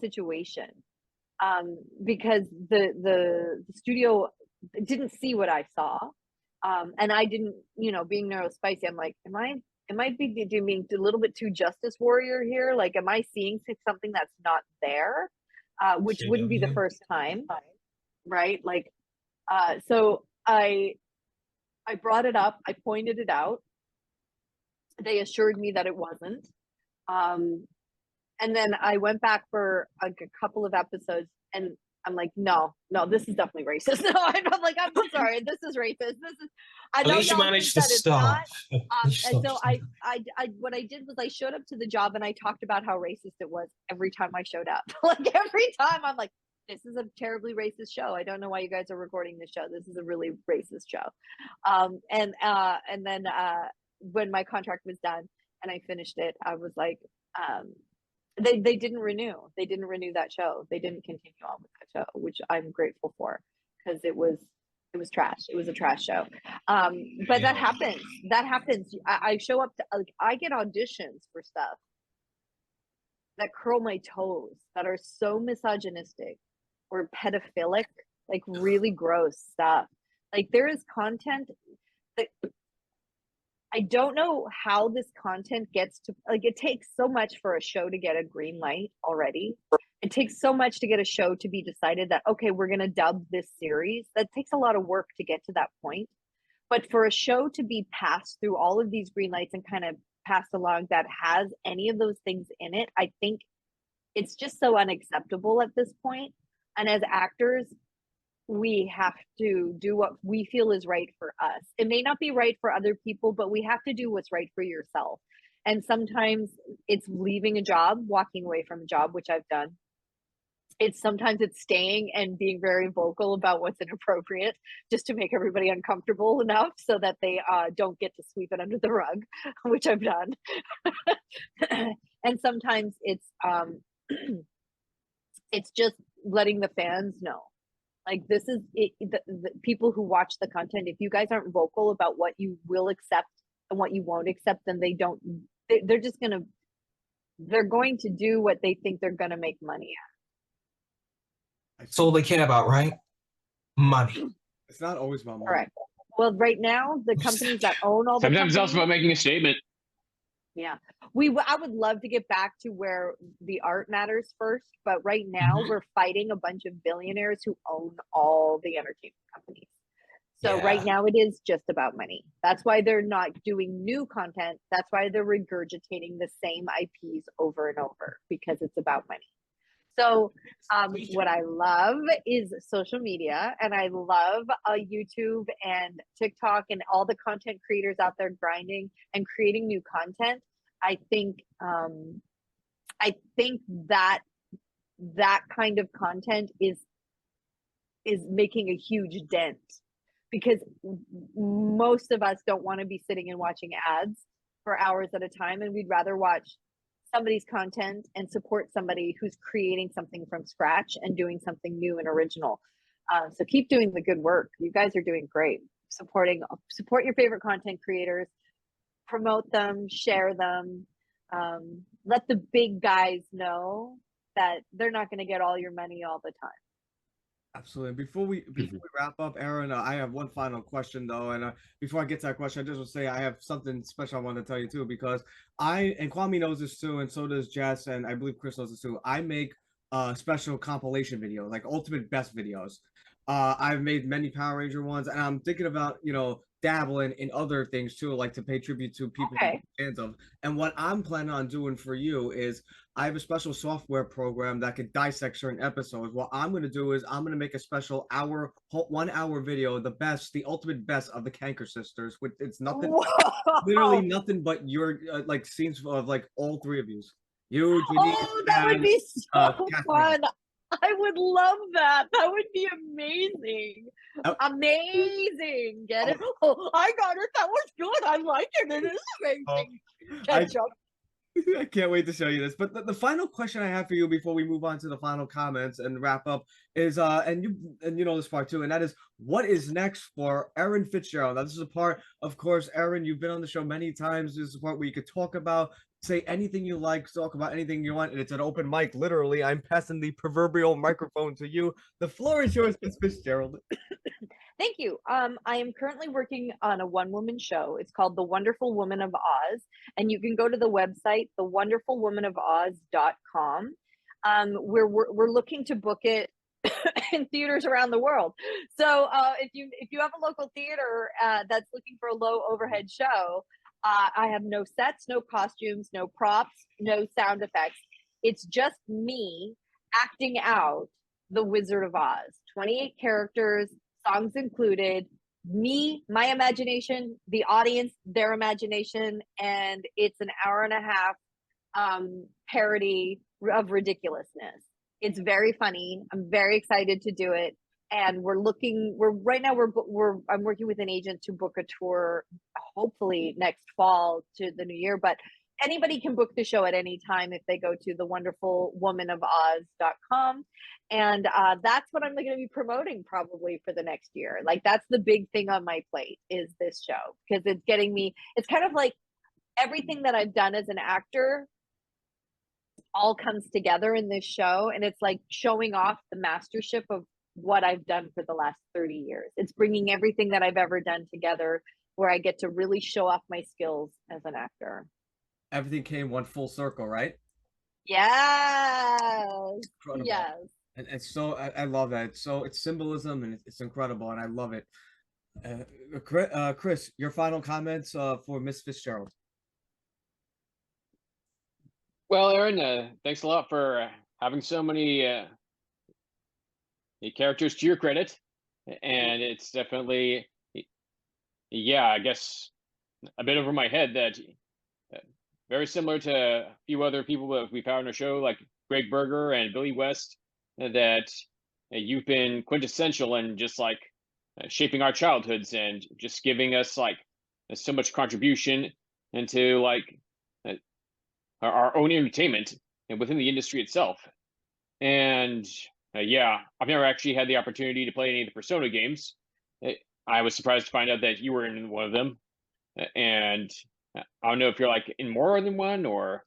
situation, because the studio didn't see what I saw, and I didn't, being neurospicy, I'm like, am I being a little bit too justice warrior here? Like, am I seeing something that's not there? Which wouldn't be the first time, right? Like, so I brought it up, I pointed it out. They assured me that it wasn't. And then I went back for a couple of episodes, and I'm like, no, this is definitely racist. No, I'm like, I'm sorry, this is racist. This is. I know y'all managed think to that it's stop. not. And so I what I did was I showed up to the job and I talked about how racist it was every time I showed up. Like every time I'm like, this is a terribly racist show. I don't know why you guys are recording this show. This is a really racist show. And then when my contract was done and I finished it, I was like, they didn't renew. They didn't renew that show. They didn't continue on with that show, which I'm grateful for, because it was trash. It was a trash show. But that happens. That happens. I show up to, like, I get auditions for stuff that curl my toes, that are so misogynistic or pedophilic, like really gross stuff. Like, there is content that I don't know how this content gets to, like, it takes so much for a show to get a green light already. It takes so much to get a show to be decided that, okay, we're going to dub this series. That takes a lot of work to get to that point. But for a show to be passed through all of these green lights and kind of passed along that has any of those things in it, I think it's just so unacceptable at this point. And as actors, we have to do what we feel is right for us. It may not be right for other people, but we have to do what's right for yourself. And sometimes it's leaving a job, walking away from a job, which I've done. Sometimes it's staying and being very vocal about what's inappropriate, just to make everybody uncomfortable enough so that they don't get to sweep it under the rug, which I've done. And sometimes it's it's just letting the fans know, like, this is it, the people who watch the content, if you guys aren't vocal about what you will accept and what you won't accept, then they're going to do what they think they're going to make money at. That's all they care about, right? Money. It's not always about money. Correct. Well, right now, the companies that own all the Sometimes it's also about making a statement. Yeah, I would love to get back to where the art matters first, but right now we're fighting a bunch of billionaires who own all the entertainment companies. So right now it is just about money. That's why they're not doing new content. That's why they're regurgitating the same IPs over and over, because it's about money. So what I love is social media, and I love YouTube and TikTok and all the content creators out there grinding and creating new content. I think that kind of content is making a huge dent, because most of us don't want to be sitting and watching ads for hours at a time, and we'd rather watch somebody's content and support somebody who's creating something from scratch and doing something new and original. So keep doing the good work. You guys are doing great. Support your favorite content creators, promote them, share them. Let the big guys know that they're not going to get all your money all the time. Absolutely. Before we wrap up, Erin, I have one final question though, and before I get to that question, I just want to say I have something special I want to tell you too, because and Kwame knows this too, and so does Jess, and I believe Chris knows this too. I make special compilation videos, like ultimate best videos. I've made many Power Ranger ones, and I'm thinking about dabble in other things too, like to pay tribute to people Okay. I'm fans of. And what I'm planning on doing for you is I have a special software program that could dissect certain episodes. What I'm going to do is I'm going to make a special 1 hour video, the ultimate best of the Canker Sisters. With it's nothing, literally Whoa. nothing but your like scenes of like all three of you, Ginny, Oh, that would and be so Kathleen. fun. I would love that. That would be amazing. Oh. Amazing. Get it? Oh, I got it. That was good. I like it. It is amazing. Ketchup. I can't wait to show you this. But the final question I have for you before we move on to the final comments and wrap up is and you know this part too, and that is what is next for Erin Fitzgerald. Now this is a part, of course, Erin, you've been on the show many times. This is a part where you could talk about, say anything you like, talk about anything you want, and it's an open mic. Literally, I'm passing the proverbial microphone to you. The floor is yours, Miss Fitzgerald. Thank you. I am currently working on a one-woman show. It's called The Wonderful Woman of Oz, and you can go to the website, thewonderfulwomanofoz.com. We're looking to book it in theaters around the world. So if you have a local theater that's looking for a low overhead show, I have no sets, no costumes, no props, no sound effects. It's just me acting out the Wizard of Oz. 28 characters, songs included, me, my imagination, the audience, their imagination, and it's an hour and a half parody of ridiculousness. It's very funny. I'm very excited to do it. And I'm working with an agent to book a tour, hopefully next fall to the new year, but anybody can book the show at any time if they go to thewonderfulwomanofoz.com. And that's what I'm going to be promoting probably for the next year. Like that's the big thing on my plate is this show, because it's getting me, it's kind of like everything that I've done as an actor all comes together in this show. And it's like showing off the mastership of what I've done for the last 30 years. It's bringing everything that I've ever done together where I get to really show off my skills as an actor. Everything came one full circle, right? Yes. Incredible. Yes. And it's so I love that. It's symbolism and it's incredible, and I love it. Chris, your final comments for Miss Fitzgerald. Well, Erin, thanks a lot for having so many characters to your credit, and it's definitely, yeah, I guess a bit over my head that very similar to a few other people that we've had on our show, like Greg Berger and Billy West, that you've been quintessential in just like shaping our childhoods and just giving us like so much contribution into like our own entertainment and within the industry itself. And yeah, I've never actually had the opportunity to play any of the Persona games. I was surprised to find out that you were in one of them. And I don't know if you're like in more than one or.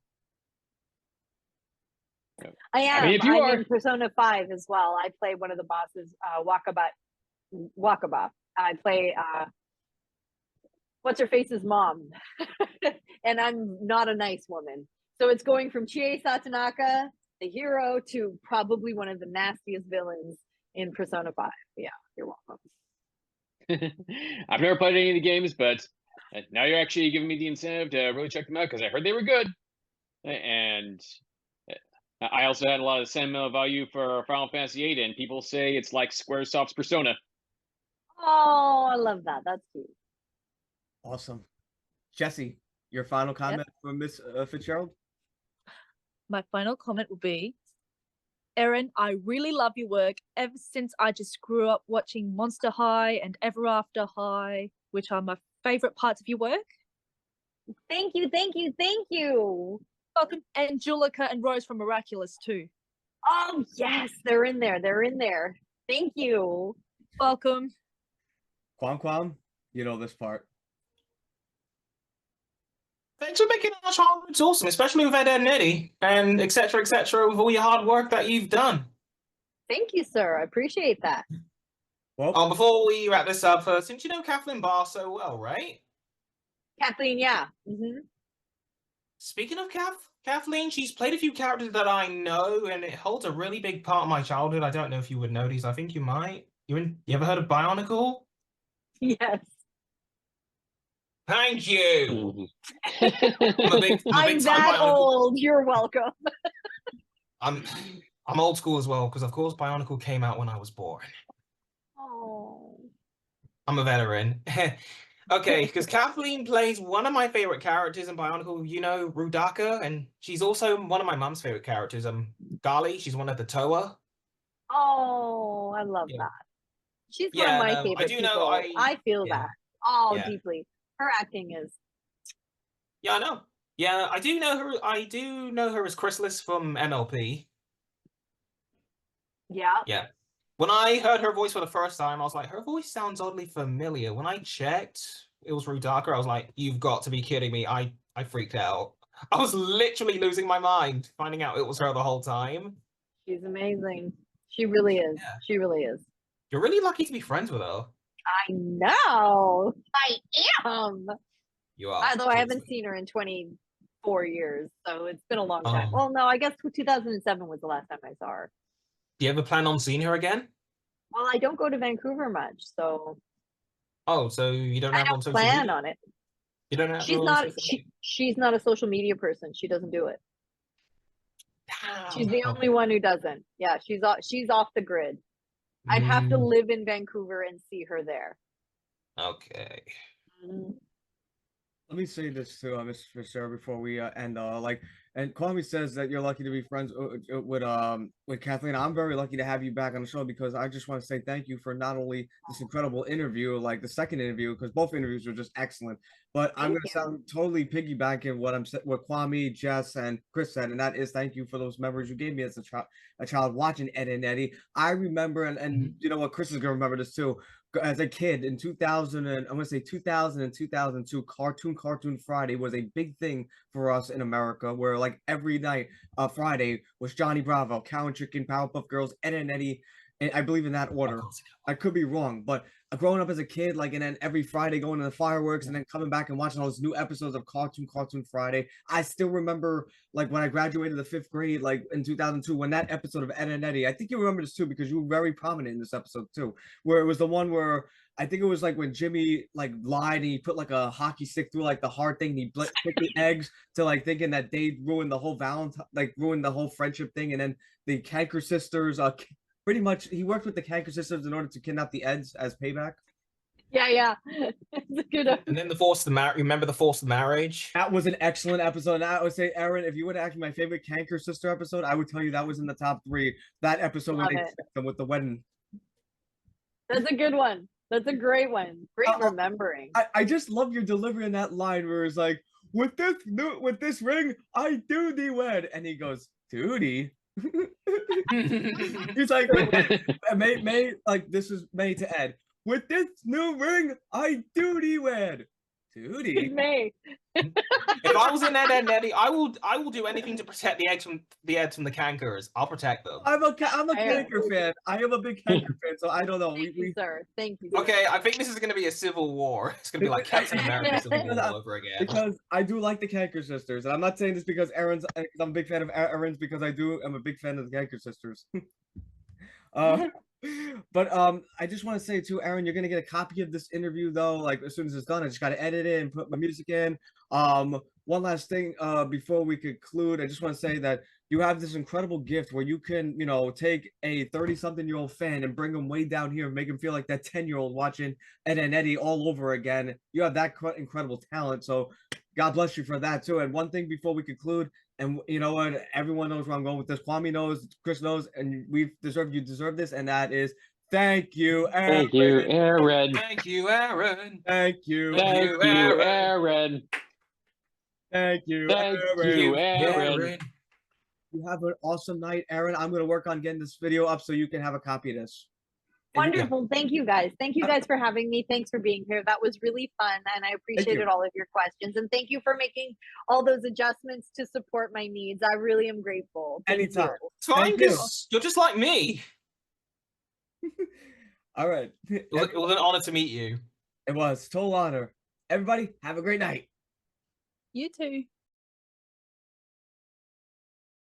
I am. I mean, if you are in Persona 5 as well. I play one of the bosses, Wakaba. I play what's her face's mom, and I'm not a nice woman. So it's going from Chie Satonaka, the hero, to probably one of the nastiest villains in Persona 5. Yeah, you're welcome. I've never played any of the games, but now you're actually giving me the incentive to really check them out because I heard they were good. And I also had a lot of sentimental value for Final Fantasy VIII, and people say it's like Squaresoft's Persona. Oh, I love that. That's cute. Awesome. Jesse, your final comment for Miss Fitzgerald? My final comment will be, Erin, I really love your work ever since I just grew up watching Monster High and Ever After High, which are my favorite parts of your work. Thank you, thank you, thank you. Welcome, Angelica and Rose from Miraculous too. Oh yes, they're in there. They're in there. Thank you. Welcome. Quam, you know this part. Thanks for making our childhoods awesome, especially with Ed and Eddy, and etc., with all your hard work that you've done. Thank you, sir. I appreciate that. Well, before we wrap this up, since you know Kathleen Barr so well, right? Kathleen, yeah. Mm-hmm. Speaking of Kathleen, she's played a few characters that I know, and it holds a really big part of my childhood. I don't know if you would know these. I think you might. You ever heard of Bionicle? Yes. Thank you. I'm I'm that old. You're welcome. I'm old school as well, because of course Bionicle came out when I was born. Oh. I'm a veteran. Okay, because Kathleen plays one of my favorite characters in Bionicle, you know, Rudaka, and she's also one of my mom's favorite characters. Gali, she's one of the Toa. Oh, I love that. She's one of my favorite people. I feel that. Oh, deeply. Her acting is. Yeah, I know. Yeah, I do know her. I do know her as Chrysalis from MLP. Yeah. Yeah. When I heard her voice for the first time, I was like, her voice sounds oddly familiar. When I checked, it was Rudaka. I was like, you've got to be kidding me. I freaked out. I was literally losing my mind finding out it was her the whole time. She's amazing. She really is. Yeah. She really is. You're really lucky to be friends with her. I know. I am. You are. Although I haven't seen her in 24 years, so it's been a long time. Well, no, I guess 2007 was the last time I saw her. Do you ever plan on seeing her again? Well, I don't go to Vancouver much, so. Oh, so you don't have on social plan media? on it. You don't have. She's not a social media person. She doesn't do it. She's the only one who doesn't. Yeah, she's off the grid. I'd have to live in Vancouver and see her there. Okay. Let me say this to Mr. Fitzgerald before we end. And Kwame says that you're lucky to be friends with Kathleen. I'm very lucky to have you back on the show because I just want to say thank you for not only this incredible interview, like the second interview, because both interviews were just excellent. But I'm going to sound totally piggybacking what Kwame, Jess, and Chris said, and that is thank you for those memories you gave me as a child watching Ed and Eddy. I remember, and you know what, Chris is going to remember this too. As a kid in 2000 and I'm going to say 2000 and 2002, Cartoon Friday was a big thing for us in America, where like every night, Friday was Johnny Bravo, Cow and Chicken, Powerpuff Girls, Ed and Eddy, and I believe in that order. I could be wrong, but growing up as a kid, like, and then every Friday going to the fireworks and then coming back and watching all those new episodes of Cartoon Friday. I still remember, like, when I graduated the 5th grade, like in 2002, when that episode of Ed and Eddy, I think you remember this too because you were very prominent in this episode too, where it was the one where I think it was like when Jimmy like lied and he put like a hockey stick through like the hard thing and he picked the eggs to like thinking that they ruined the whole ruined the whole friendship thing, and then the Canker sisters pretty much he worked with the Canker sisters in order to kidnap the Eds as payback. Yeah. It's a good episode. And then remember the forced marriage? That was an excellent episode. And I would say, Erin, if you would ask me my favorite Canker sister episode, I would tell you that was in the top 3. That episode when they tricked them with the wedding. That's a good one. That's a great one. Great remembering. I just love your delivery in that line where it's like, with this ring, I do thee wed. And he goes, duty? He's like, May, like, this is May to Ed. With this new ring, I duty wed. Duty. May. If I was in Ed and Eddy, I will do anything to protect the Eds from the Cankers. I'll protect them. I'm a Canker fan. I am a big Canker fan, so I don't know. Thank you, sir. Thank you. Sir. Okay, I think this is going to be a civil war. It's going to be like Captain America Civil War all over again. Because I do like the Canker sisters, and I'm not saying this because I'm a big fan of Erin's, because I'm a big fan of the Canker sisters. But I just want to say too, Erin, you're gonna get a copy of this interview though, like as soon as it's done. I just gotta edit it and put my music in. One last thing before we conclude, I just want to say that you have this incredible gift where you can, you know, take a 30-something-year-old fan and bring them way down here and make them feel like that 10-year-old watching Ed and Eddy all over again. You have that incredible talent, so God bless you for that too. And one thing before we conclude, and you know what, everyone knows where I'm going with this. Kwame knows, Chris knows, and you deserve this, and that is thank you, Erin. Thank you, Erin. Thank you, Erin. Thank you, Erin. Thank you, Erin. You have an awesome night, Erin. I'm gonna work on getting this video up so you can have a copy of this. Wonderful. Thank you guys. Thank you guys for having me. Thanks for being here. That was really fun, and I appreciated all of your questions. And thank you for making all those adjustments to support my needs. I really am grateful. Anytime. It's fine, because you're just like me. All right. It was an honor to meet you. It was. Total honor. Everybody, have a great night. You too.